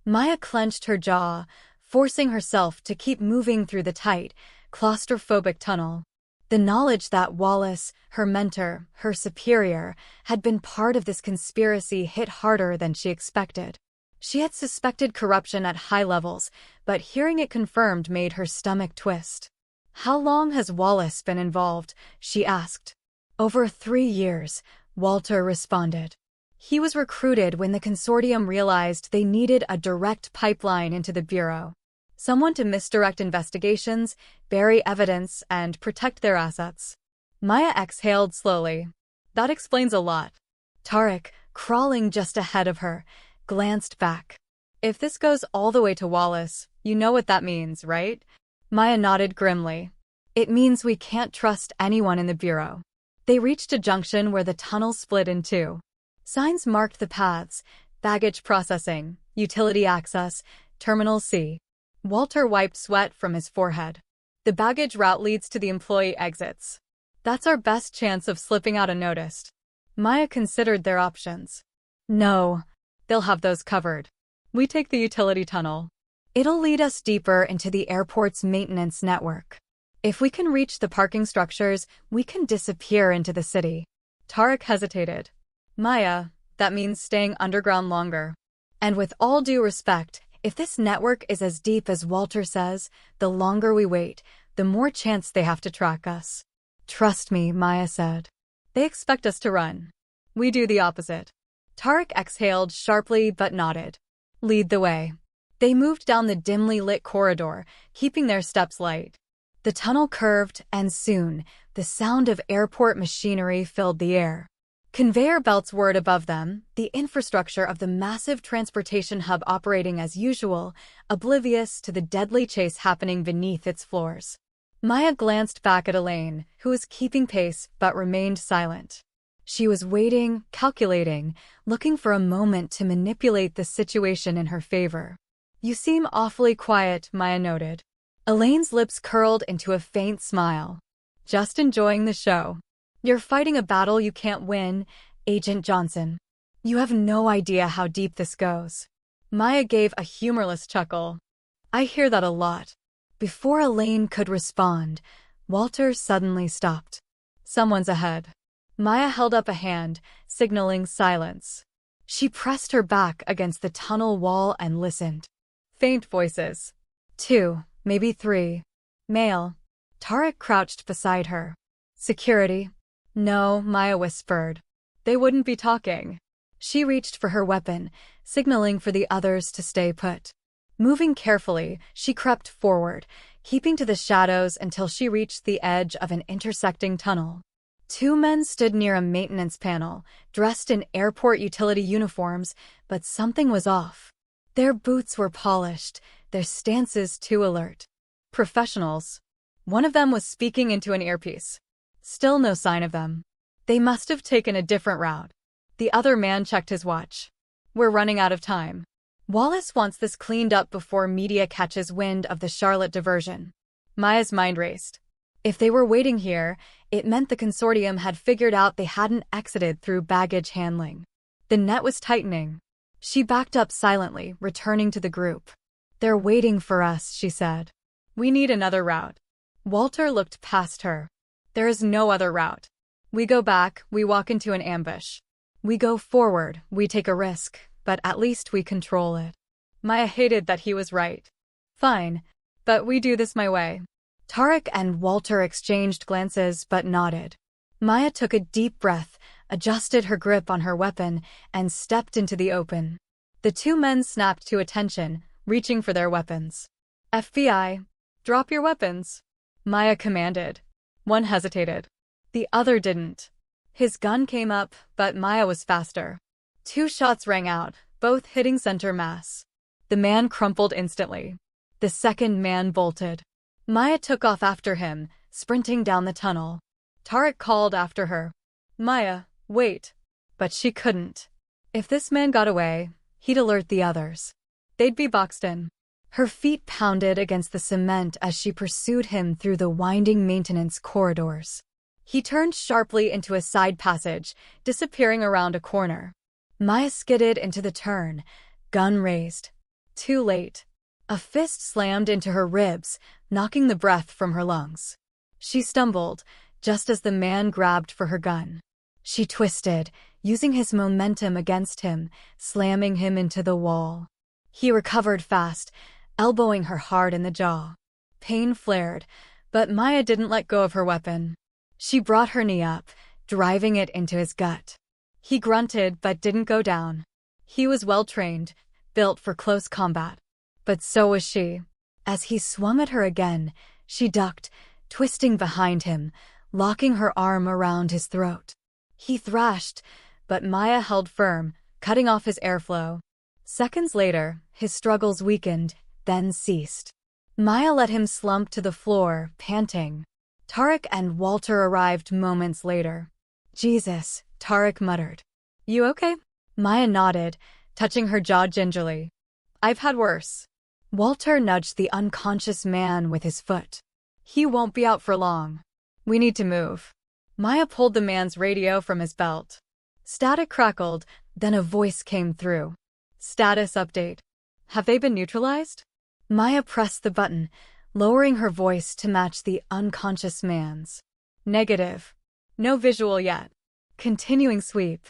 A: Maya clenched her jaw, forcing herself to keep moving through the tight, claustrophobic tunnel. The knowledge that Wallace, her mentor, her superior, had been part of this conspiracy hit harder than she expected. She had suspected corruption at high levels, but hearing it confirmed made her stomach twist. "How long has Wallace been involved?" she asked. "Over 3 years," Walter responded. "He was recruited when the consortium realized they needed a direct pipeline into the Bureau. Someone to misdirect investigations, bury evidence, and protect their assets." Maya exhaled slowly. "That explains a lot." Tarek, crawling just ahead of her, glanced back. "If this goes all the way to Wallace, you know what that means, right?" Maya nodded grimly. "It means we can't trust anyone in the Bureau." They reached a junction where the tunnel split in two. Signs marked the paths: baggage processing, utility access, Terminal C. Walter wiped sweat from his forehead. "The baggage route leads to the employee exits. That's our best chance of slipping out unnoticed." Maya considered their options. "No, they'll have those covered. We take the utility tunnel. It'll lead us deeper into the airport's maintenance network. If we can reach the parking structures, we can disappear into the city." Tarek hesitated. "Maya, that means staying underground longer. And with all due respect, if this network is as deep as Walter says, the longer we wait, the more chance they have to track us." "Trust me," Maya said. "They expect us to run. We do the opposite." Tarek exhaled sharply but nodded. "Lead the way." They moved down the dimly lit corridor, keeping their steps light. The tunnel curved, and soon, the sound of airport machinery filled the air. Conveyor belts whirred above them, the infrastructure of the massive transportation hub operating as usual, oblivious to the deadly chase happening beneath its floors. Maya glanced back at Elaine, who was keeping pace but remained silent. She was waiting, calculating, looking for a moment to manipulate the situation in her favor. "You seem awfully quiet," Maya noted. Elaine's lips curled into a faint smile. "Just enjoying the show. You're fighting a battle you can't win, Agent Johnson. You have no idea how deep this goes." Maya gave a humorless chuckle. "I hear that a lot." Before Elaine could respond, Walter suddenly stopped. "Someone's ahead." Maya held up a hand, signaling silence. She pressed her back against the tunnel wall and listened. Faint voices. 2, maybe 3. Male. Tarek crouched beside her. "Security?" "No," Maya whispered. "They wouldn't be talking." She reached for her weapon, signaling for the others to stay put. Moving carefully, she crept forward, keeping to the shadows until she reached the edge of an intersecting tunnel. 2 men stood near a maintenance panel, dressed in airport utility uniforms, but something was off. Their boots were polished, their stances too alert. Professionals. One of them was speaking into an earpiece. Still no sign of them. They must have taken a different route. The other man checked his watch. "We're running out of time. Wallace wants this cleaned up before media catches wind of the Charlotte diversion." Maya's mind raced. If they were waiting here, it meant the consortium had figured out they hadn't exited through baggage handling. The net was tightening. She backed up silently, returning to the group. "They're waiting for us," she said. "We need another route." Walter looked past her. There is no other route. We go back, we walk into an ambush. We go forward, we take a risk, but at least we control it. Maya hated that he was right. Fine, but we do this my way. Tarek and Walter exchanged glances but nodded. Maya took a deep breath, adjusted her grip on her weapon, and stepped into the open. The two men snapped to attention, reaching for their weapons. FBI, drop your weapons, Maya commanded. One hesitated. The other didn't. His gun came up, but Maya was faster. 2 shots rang out, both hitting center mass. The man crumpled instantly. The second man bolted. Maya took off after him, sprinting down the tunnel. Tarek called after her. Maya, wait. But she couldn't. If this man got away, he'd alert the others. They'd be boxed in. Her feet pounded against the cement as she pursued him through the winding maintenance corridors. He turned sharply into a side passage, disappearing around a corner. Maya skidded into the turn, gun raised. Too late. A fist slammed into her ribs, knocking the breath from her lungs. She stumbled, just as the man grabbed for her gun. She twisted, using his momentum against him, slamming him into the wall. He recovered fast, elbowing her hard in the jaw. Pain flared, but Maya didn't let go of her weapon. She brought her knee up, driving it into his gut. He grunted but didn't go down. He was well-trained, built for close combat. But so was she. As he swung at her again, she ducked, twisting behind him, locking her arm around his throat. He thrashed, but Maya held firm, cutting off his airflow. Seconds later, his struggles weakened, then ceased. Maya let him slump to the floor, panting. Tarek and Walter arrived moments later. Jesus, Tarek muttered. You okay? Maya nodded, touching her jaw gingerly. I've had worse. Walter nudged the unconscious man with his foot. He won't be out for long. We need to move. Maya pulled the man's radio from his belt. Static crackled, then a voice came through. Status update. Have they been neutralized? Maya pressed the button, lowering her voice to match the unconscious man's. Negative. No visual yet. Continuing sweep.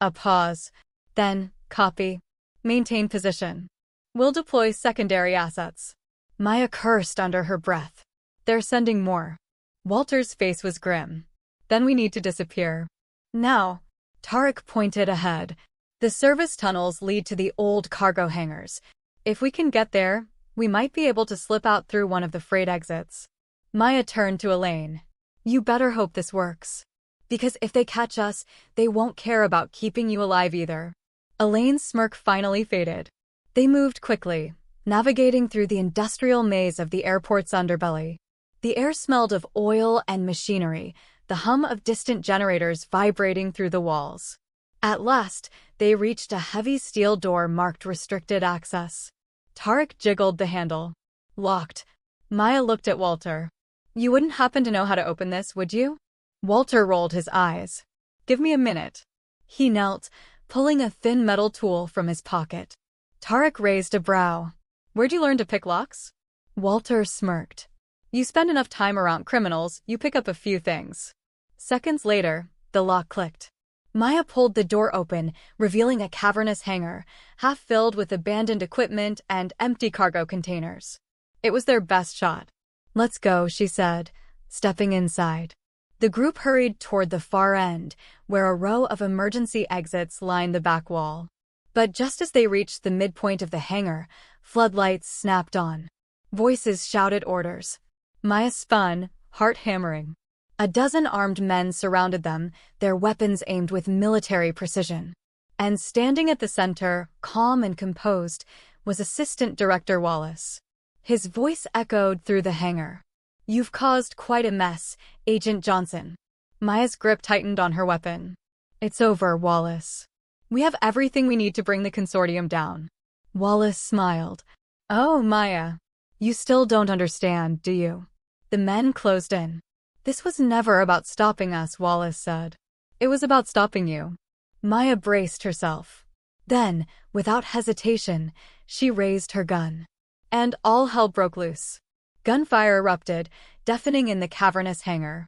A: A pause. Then, copy. Maintain position. We'll deploy secondary assets. Maya cursed under her breath. They're sending more. Walter's face was grim. Then we need to disappear. Now. Tarek pointed ahead. The service tunnels lead to the old cargo hangars. If we can get there, we might be able to slip out through one of the freight exits. Maya turned to Elaine. You better hope this works. Because if they catch us, they won't care about keeping you alive either. Elaine's smirk finally faded. They moved quickly, navigating through the industrial maze of the airport's underbelly. The air smelled of oil and machinery, the hum of distant generators vibrating through the walls. At last, they reached a heavy steel door marked restricted access. Tarek jiggled the handle. Locked. Maya looked at Walter. You wouldn't happen to know how to open this, would you? Walter rolled his eyes. Give me a minute. He knelt, pulling a thin metal tool from his pocket. Tarek raised a brow. Where'd you learn to pick locks? Walter smirked. You spend enough time around criminals, you pick up a few things. Seconds later, the lock clicked. Maya pulled the door open, revealing a cavernous hangar, half filled with abandoned equipment and empty cargo containers. It was their best shot. Let's go, she said, stepping inside. The group hurried toward the far end, where a row of emergency exits lined the back wall. But just as they reached the midpoint of the hangar, floodlights snapped on. Voices shouted orders. Maya spun, heart hammering. A dozen armed men surrounded them, their weapons aimed with military precision. And standing at the center, calm and composed, was Assistant Director Wallace. His voice echoed through the hangar. You've caused quite a mess, Agent Johnson. Maya's grip tightened on her weapon. It's over, Wallace. We have everything we need to bring the consortium down. Wallace smiled. Oh, Maya. You still don't understand, do you? The men closed in. This was never about stopping us, Wallace said. It was about stopping you. Maya braced herself. Then, without hesitation, she raised her gun. And all hell broke loose. Gunfire erupted, deafening in the cavernous hangar.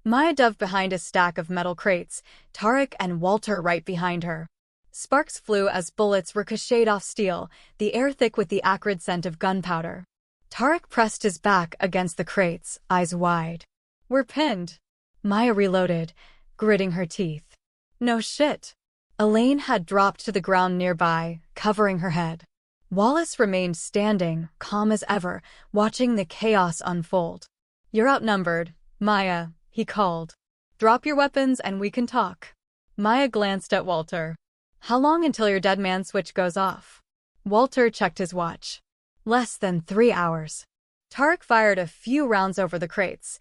A: Maya dove behind a stack of metal crates, Tarek and Walter right behind her. Sparks flew as bullets ricocheted off steel, the air thick with the acrid scent of gunpowder. Tarek pressed his back against the crates, eyes wide. "We're pinned." Maya reloaded, gritting her teeth. "No shit." Elaine had dropped to the ground nearby, covering her head. Wallace remained standing, calm as ever, watching the chaos unfold. "You're outnumbered, Maya," he called. "Drop your weapons and we can talk." Maya glanced at Walter. "How long until your dead man switch goes off?" Walter checked his watch. "Less than 3 hours." Tarek fired a few rounds over the crates.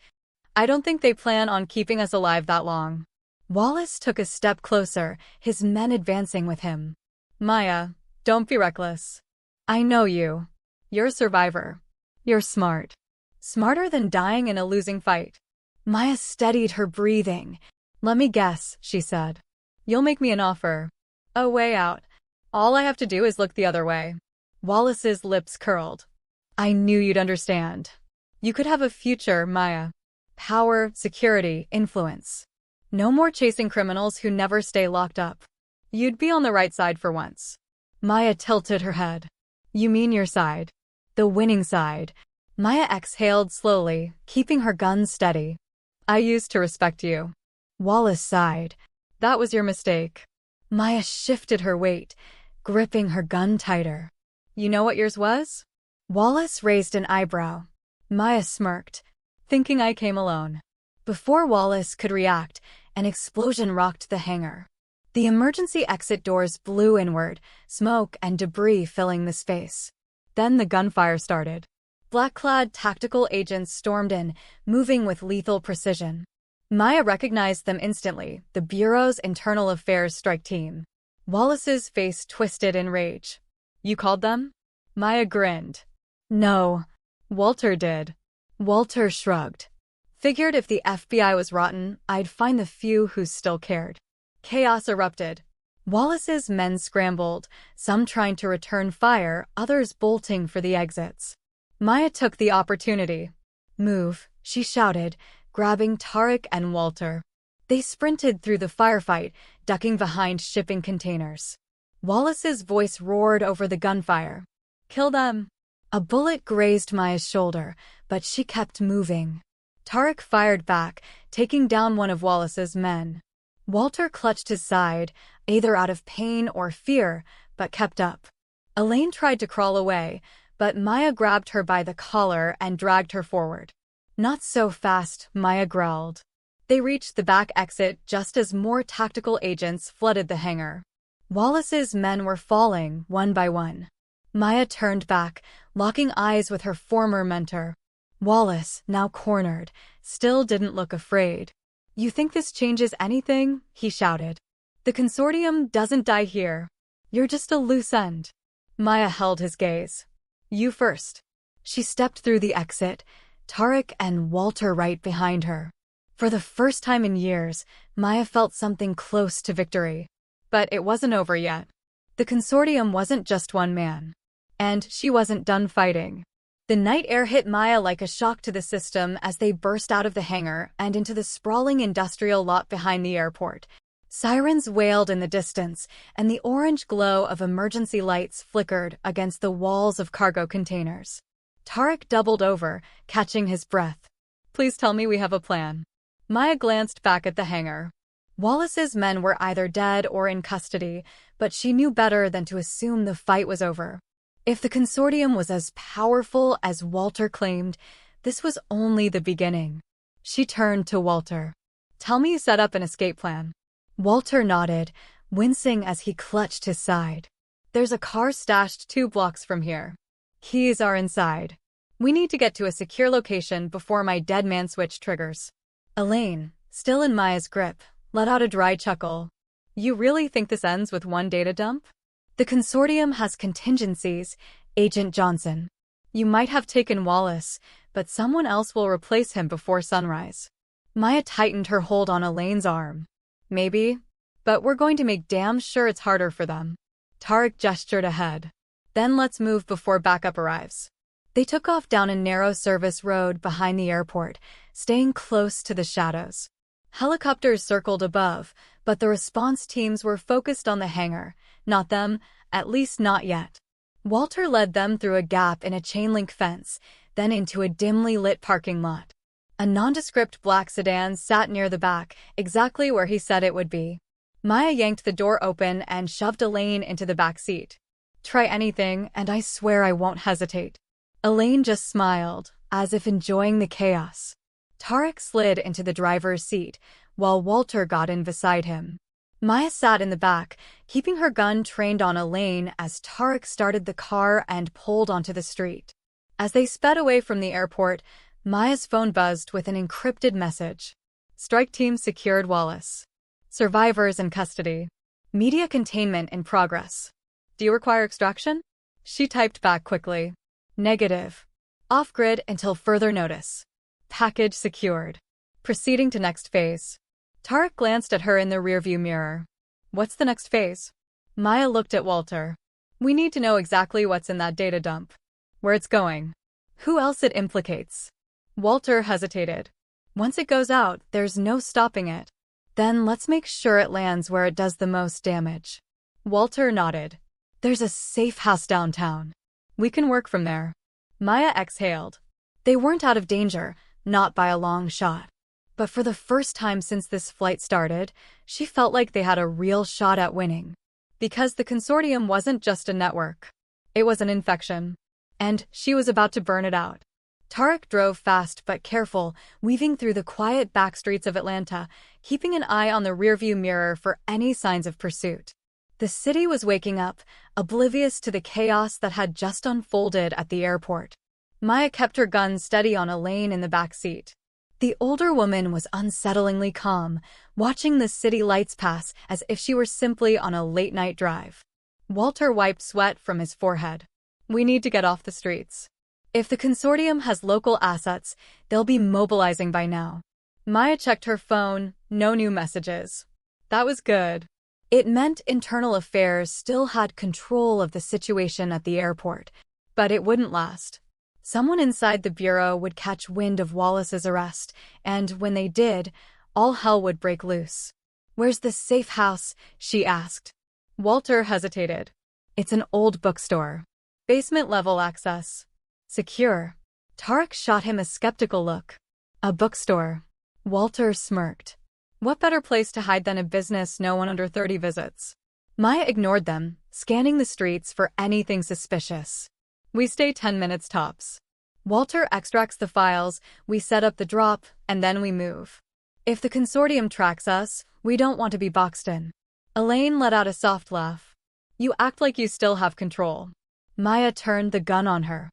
A: "I don't think they plan on keeping us alive that long." Wallace took a step closer, his men advancing with him. "Maya, don't be reckless. I know you. You're a survivor. You're smart. Smarter than dying in a losing fight." Maya steadied her breathing. "Let me guess," she said. "You'll make me an offer. A way out. All I have to do is look the other way." Wallace's lips curled. "I knew you'd understand. You could have a future, Maya. Power, security, influence. No more chasing criminals who never stay locked up. You'd be on the right side for once." Maya tilted her head. "You mean your side? The winning side?" Maya exhaled slowly, keeping her gun steady. "I used to respect you." Wallace sighed. "That was your mistake." Maya shifted her weight, gripping her gun tighter. "You know what yours was?" Wallace raised an eyebrow. Maya smirked, "Thinking I came alone." Before Wallace could react, an explosion rocked the hangar. The emergency exit doors blew inward, smoke and debris filling the space. Then the gunfire started. Black-clad tactical agents stormed in, moving with lethal precision. Maya recognized them instantly, the Bureau's Internal Affairs Strike Team. Wallace's face twisted in rage. "You called them?" Maya grinned. "No. Walter did." Walter shrugged. "Figured if the FBI was rotten, I'd find the few who still cared." Chaos erupted. Wallace's men scrambled, some trying to return fire, others bolting for the exits. Maya took the opportunity. "Move," she shouted, grabbing Tarek and Walter. They sprinted through the firefight, ducking behind shipping containers. Wallace's voice roared over the gunfire. "Kill them!" A bullet grazed Maya's shoulder, but she kept moving. Tarek fired back, taking down one of Wallace's men. Walter clutched his side, either out of pain or fear, but kept up. Elaine tried to crawl away, but Maya grabbed her by the collar and dragged her forward. "Not so fast," Maya growled. They reached the back exit just as more tactical agents flooded the hangar. Wallace's men were falling, one by one. Maya turned back, locking eyes with her former mentor. Wallace, now cornered, still didn't look afraid. "You think this changes anything?" he shouted. "The consortium doesn't die here. You're just a loose end." Maya held his gaze. "You first." She stepped through the exit, Tarek and Walter right behind her. For the first time in years, Maya felt something close to victory. But it wasn't over yet. The consortium wasn't just one man. And she wasn't done fighting. The night air hit Maya like a shock to the system as they burst out of the hangar and into the sprawling industrial lot behind the airport. Sirens wailed in the distance, and the orange glow of emergency lights flickered against the walls of cargo containers. Tarek doubled over, catching his breath. "Please tell me we have a plan." Maya glanced back at the hangar. Wallace's men were either dead or in custody, but she knew better than to assume the fight was over. If the consortium was as powerful as Walter claimed, this was only the beginning. She turned to Walter. "Tell me you set up an escape plan." Walter nodded, wincing as he clutched his side. "There's a car stashed 2 blocks from here. Keys are inside. We need to get to a secure location before my dead man switch triggers." Elaine, still in Maya's grip, let out a dry chuckle. "You really think this ends with one data dump?" "The consortium has contingencies, Agent Johnson. You might have taken Wallace, but someone else will replace him before sunrise." Maya tightened her hold on Elaine's arm. "Maybe, but we're going to make damn sure it's harder for them." Tarek gestured ahead. "Then let's move before backup arrives." They took off down a narrow service road behind the airport, staying close to the shadows. Helicopters circled above, but the response teams were focused on the hangar, not them, at least not yet. Walter led them through a gap in a chain-link fence, then into a dimly lit parking lot. A nondescript black sedan sat near the back, exactly where he said it would be. Maya yanked the door open and shoved Elaine into the back seat. "Try anything, and I swear I won't hesitate." Elaine just smiled, as if enjoying the chaos. Tarek slid into the driver's seat, while Walter got in beside him. Maya sat in the back, keeping her gun trained on Elaine as Tarek started the car and pulled onto the street. As they sped away from the airport, Maya's phone buzzed with an encrypted message. "Strike team secured Wallace. Survivors in custody. Media containment in progress. Do you require extraction?" She typed back quickly. "Negative. Off-grid until further notice. Package secured. Proceeding to next phase." Tarek glanced at her in the rearview mirror. "What's the next phase?" Maya looked at Walter. "We need to know exactly what's in that data dump. Where it's going. Who else it implicates." Walter hesitated. "Once it goes out, there's no stopping it. Then let's make sure it lands where it does the most damage." Walter nodded. "There's a safe house downtown. We can work from there." Maya exhaled. They weren't out of danger, not by a long shot. But for the first time since this flight started, she felt like they had a real shot at winning. Because the consortium wasn't just a network. It was an infection. And she was about to burn it out. Tarek drove fast but careful, weaving through the quiet backstreets of Atlanta, keeping an eye on the rearview mirror for any signs of pursuit. The city was waking up, oblivious to the chaos that had just unfolded at the airport. Maya kept her gun steady on Elaine in the back seat. The older woman was unsettlingly calm, watching the city lights pass as if she were simply on a late-night drive. Walter wiped sweat from his forehead. "We need to get off the streets. If the consortium has local assets, they'll be mobilizing by now." Maya checked her phone, no new messages. That was good. It meant internal affairs still had control of the situation at the airport, but it wouldn't last. Someone inside the bureau would catch wind of Wallace's arrest, and when they did, all hell would break loose. "Where's the safe house?" she asked. Walter hesitated. "It's an old bookstore. Basement-level access. Secure." Tarek shot him a skeptical look. "A bookstore." Walter smirked. "What better place to hide than a business no one under 30 visits?" Maya ignored them, scanning the streets for anything suspicious. "We stay 10 minutes tops. Walter extracts the files, we set up the drop, and then we move. If the consortium tracks us, we don't want to be boxed in." Elaine let out a soft laugh. "You act like you still have control." Maya turned the gun on her.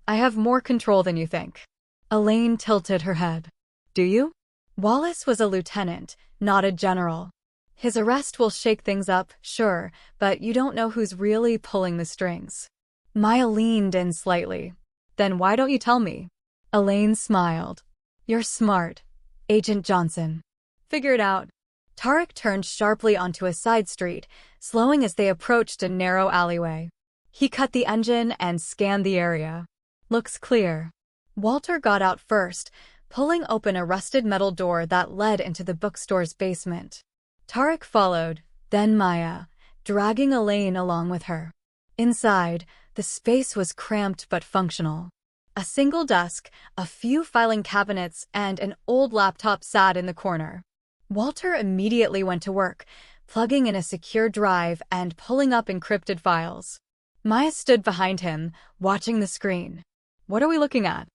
A: "I have more control than you think." Elaine tilted her head. "Do you?" Wallace was a lieutenant, not a general. His arrest will shake things up, sure, but you don't know who's really pulling the strings. Maya leaned in slightly. "Then why don't you tell me?" Elaine smiled. "You're smart, Agent Johnson. Figure it out." Tarek turned sharply onto a side street, slowing as they approached a narrow alleyway. He cut the engine and scanned the area. "Looks clear." Walter got out first, pulling open a rusted metal door that led into the bookstore's basement. Tarek followed, then Maya, dragging Elaine along with her. Inside, the space was cramped but functional. A single desk, a few filing cabinets, and an old laptop sat in the corner. Walter immediately went to work, plugging in a secure drive and pulling up encrypted files. Maya stood behind him, watching the screen. "What are we looking at?"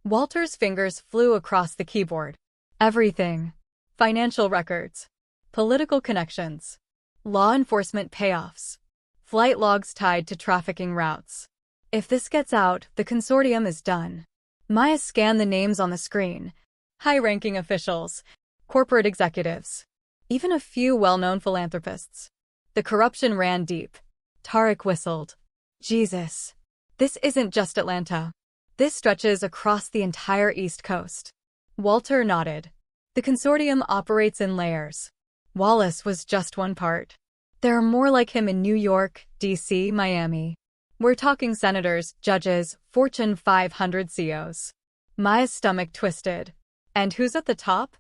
A: Walter's fingers flew across the keyboard. "Everything. Financial records. Political connections. Law enforcement payoffs. Flight logs tied to trafficking routes. If this gets out, the consortium is done." Maya scanned the names on the screen. High-ranking officials. Corporate executives. Even a few well-known philanthropists. The corruption ran deep. Tarek whistled. "Jesus. This isn't just Atlanta. This stretches across the entire East Coast." Walter nodded. "The consortium operates in layers. Wallace was just one part. There are more like him in New York, D.C., Miami. We're talking senators, judges, Fortune 500 CEOs. Maya's stomach twisted. "And who's at the top?"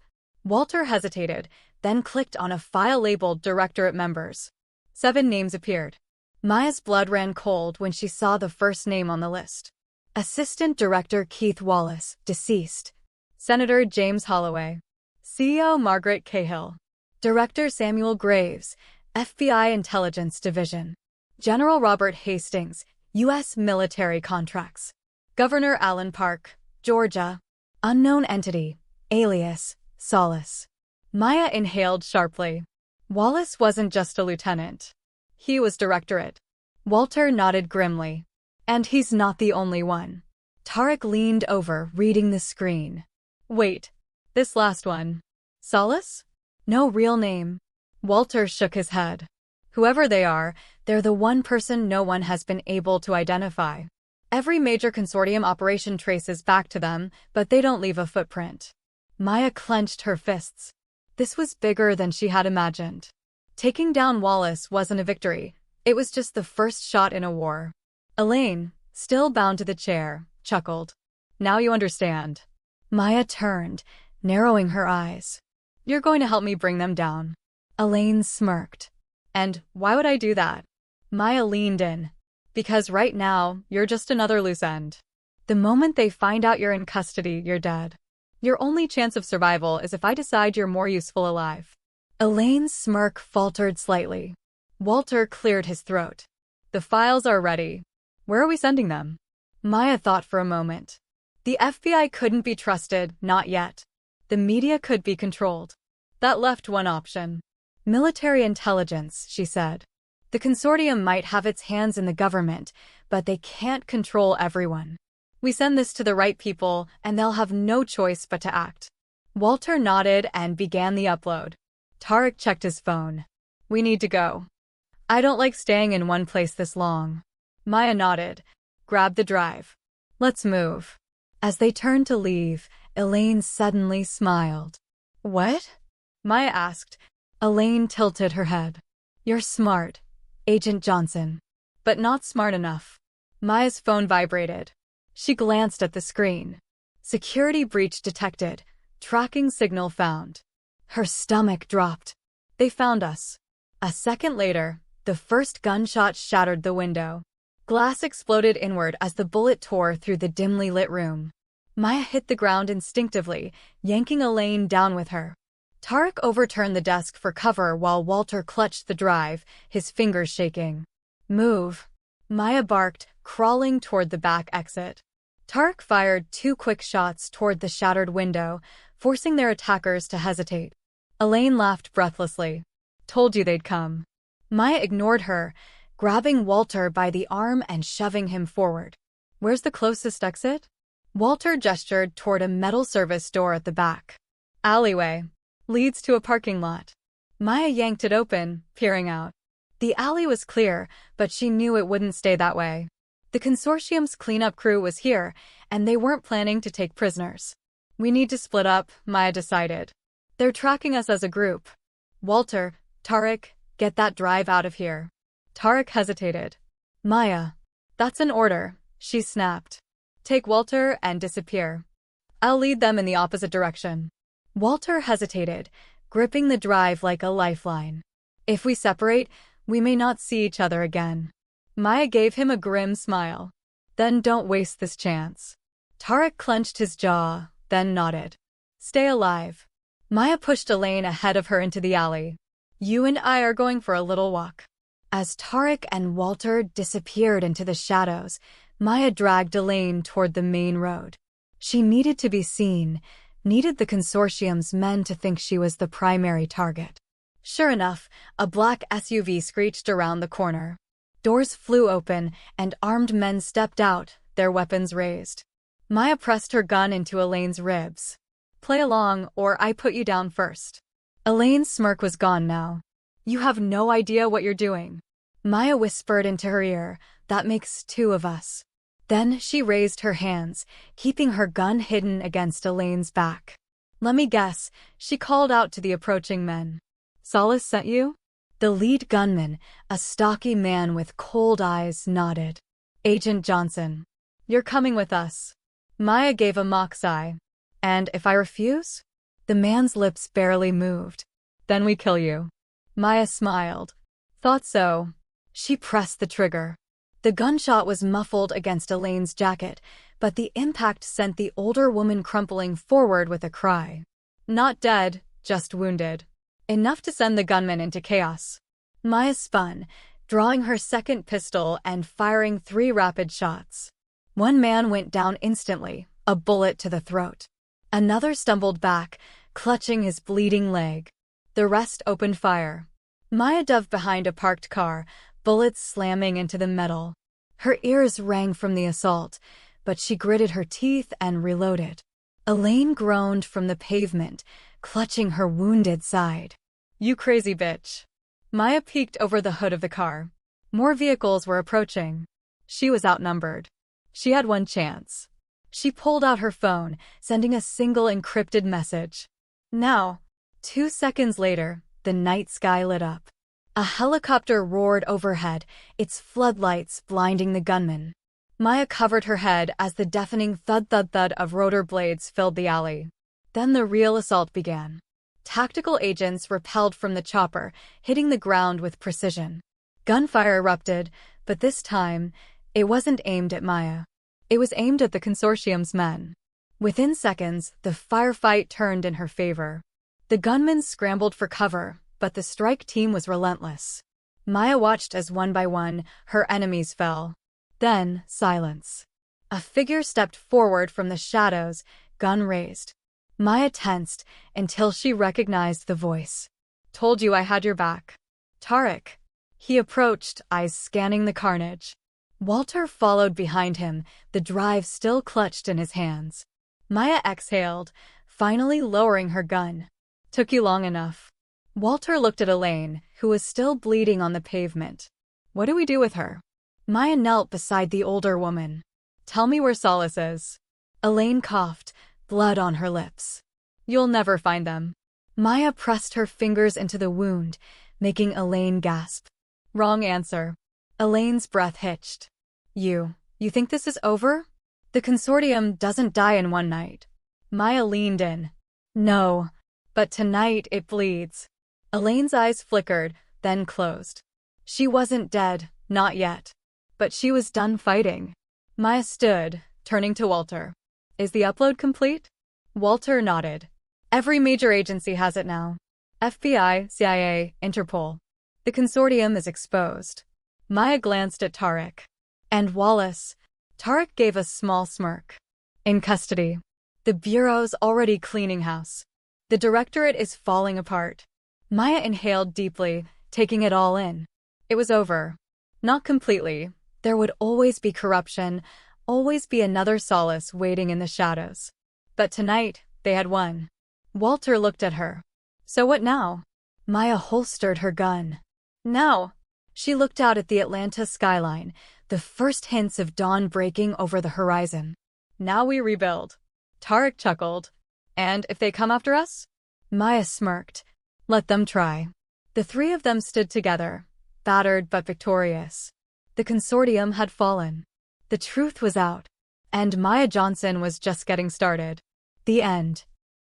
A: Walter hesitated, then clicked on a file labeled Directorate Members. 7 names appeared. Maya's blood ran cold when she saw the first name on the list. Assistant Director Keith Wallace, deceased. Senator James Holloway. CEO Margaret Cahill. Director Samuel Graves, FBI Intelligence Division. General Robert Hastings, U.S. Military Contracts. Governor Allen Park, Georgia. Unknown entity, alias, Solace. Maya inhaled sharply. Wallace wasn't just a lieutenant. He was Directorate. Walter nodded grimly. And he's not the only one. Tarek leaned over, reading the screen. Wait, this last one. Solace? No real name. Walter shook his head. Whoever they are, they're the one person no one has been able to identify. Every major consortium operation traces back to them, but they don't leave a footprint. Maya clenched her fists. This was bigger than she had imagined. Taking down Wallace wasn't a victory. It was just the first shot in a war. Elaine, still bound to the chair, chuckled. Now you understand. Maya turned, narrowing her eyes. You're going to help me bring them down. Elaine smirked. And why would I do that? Maya leaned in. Because right now, you're just another loose end. The moment they find out you're in custody, you're dead. Your only chance of survival is if I decide you're more useful alive. Elaine's smirk faltered slightly. Walter cleared his throat. The files are ready. Where are we sending them? Maya thought for a moment. The FBI couldn't be trusted, not yet. The media could be controlled. That left one option. Military intelligence, she said. The consortium might have its hands in the government, but they can't control everyone. We send this to the right people, and they'll have no choice but to act. Walter nodded and began the upload. Tarek checked his phone. We need to go. I don't like staying in one place this long. Maya nodded, grabbed the drive. Let's move. As they turned to leave, Elaine suddenly smiled. What? Maya asked. Elaine tilted her head. You're smart, Agent Johnson. But not smart enough. Maya's phone vibrated. She glanced at the screen. Security breach detected. Tracking signal found. Her stomach dropped. They found us. A second later, the first gunshot shattered the window. Glass exploded inward as the bullet tore through the dimly lit room. Maya hit the ground instinctively, yanking Elaine down with her. Tarek overturned the desk for cover while Walter clutched the drive, his fingers shaking. Move. Maya barked, crawling toward the back exit. Tarek fired 2 quick shots toward the shattered window, forcing their attackers to hesitate. Elaine laughed breathlessly. Told you they'd come. Maya ignored her, grabbing Walter by the arm and shoving him forward. Where's the closest exit? Walter gestured toward a metal service door at the back. Alleyway. Leads to a parking lot. Maya yanked it open, peering out. The alley was clear, but she knew it wouldn't stay that way. The consortium's cleanup crew was here, and they weren't planning to take prisoners. We need to split up, Maya decided. They're tracking us as a group. Walter, Tarek, get that drive out of here. Tarek hesitated. Maya. That's an order, she snapped. Take Walter and disappear. I'll lead them in the opposite direction. Walter hesitated, gripping the drive like a lifeline. If we separate, we may not see each other again. Maya gave him a grim smile. Then don't waste this chance. Tarek clenched his jaw, then nodded. Stay alive. Maya pushed Elaine ahead of her into the alley. You and I are going for a little walk. As Tarek and Walter disappeared into the shadows, Maya dragged Elaine toward the main road. She needed to be seen, needed the consortium's men to think she was the primary target. Sure enough, a black SUV screeched around the corner. Doors flew open, and armed men stepped out, their weapons raised. Maya pressed her gun into Elaine's ribs. Play along, or I put you down first. Elaine's smirk was gone now. You have no idea what you're doing. Maya whispered into her ear, that makes 2 of us. Then she raised her hands, keeping her gun hidden against Elaine's back. Let me guess, she called out to the approaching men. Solace sent you? The lead gunman, a stocky man with cold eyes, nodded. Agent Johnson. You're coming with us. Maya gave a mock sigh. And if I refuse? The man's lips barely moved. Then we kill you. Maya smiled. Thought so. She pressed the trigger. The gunshot was muffled against Elaine's jacket, but the impact sent the older woman crumpling forward with a cry. Not dead, just wounded. Enough to send the gunman into chaos. Maya spun, drawing her second pistol and firing 3 rapid shots. One man went down instantly, a bullet to the throat. Another stumbled back, clutching his bleeding leg. The rest opened fire. Maya dove behind a parked car, bullets slamming into the metal. Her ears rang from the assault, but she gritted her teeth and reloaded. Elaine groaned from the pavement, clutching her wounded side. You crazy bitch. Maya peeked over the hood of the car. More vehicles were approaching. She was outnumbered. She had one chance. She pulled out her phone, sending a single encrypted message. Now, 2 seconds later, the night sky lit up. A helicopter roared overhead, its floodlights blinding the gunman. Maya covered her head as the deafening thud-thud-thud of rotor blades filled the alley. Then the real assault began. Tactical agents rappelled from the chopper, hitting the ground with precision. Gunfire erupted, but this time, it wasn't aimed at Maya. It was aimed at the consortium's men. Within seconds, the firefight turned in her favor. The gunmen scrambled for cover, but the strike team was relentless. Maya watched as one by one, her enemies fell. Then, silence. A figure stepped forward from the shadows, gun raised. Maya tensed until she recognized the voice. Told you I had your back. Tarek. He approached, eyes scanning the carnage. Walter followed behind him, the drive still clutched in his hands. Maya exhaled, finally lowering her gun. Took you long enough. Walter looked at Elaine, who was still bleeding on the pavement. What do we do with her? Maya knelt beside the older woman. Tell me where Solace is. Elaine coughed, blood on her lips. You'll never find them. Maya pressed her fingers into the wound, making Elaine gasp. Wrong answer. Elaine's breath hitched. You think this is over? The consortium doesn't die in one night. Maya leaned in. No, but tonight it bleeds. Elaine's eyes flickered, then closed. She wasn't dead, not yet. But she was done fighting. Maya stood, turning to Walter. Is the upload complete? Walter nodded. Every major agency has it now. FBI, CIA, Interpol. The consortium is exposed. Maya glanced at Tarek. And Wallace. Tarek gave a small smirk. In custody. The Bureau's already cleaning house. The Directorate is falling apart. Maya inhaled deeply, taking it all in. It was over. Not completely. There would always be corruption, always be another Solace waiting in the shadows. But tonight, they had won. Walter looked at her. So what now? Maya holstered her gun. Now. She looked out at the Atlanta skyline, the first hints of dawn breaking over the horizon. Now we rebuild. Tarek chuckled. And if they come after us? Maya smirked. Let them try. The 3 of them stood together, battered but victorious. The consortium had fallen. The truth was out. And Maya Johnson was just getting started. The end.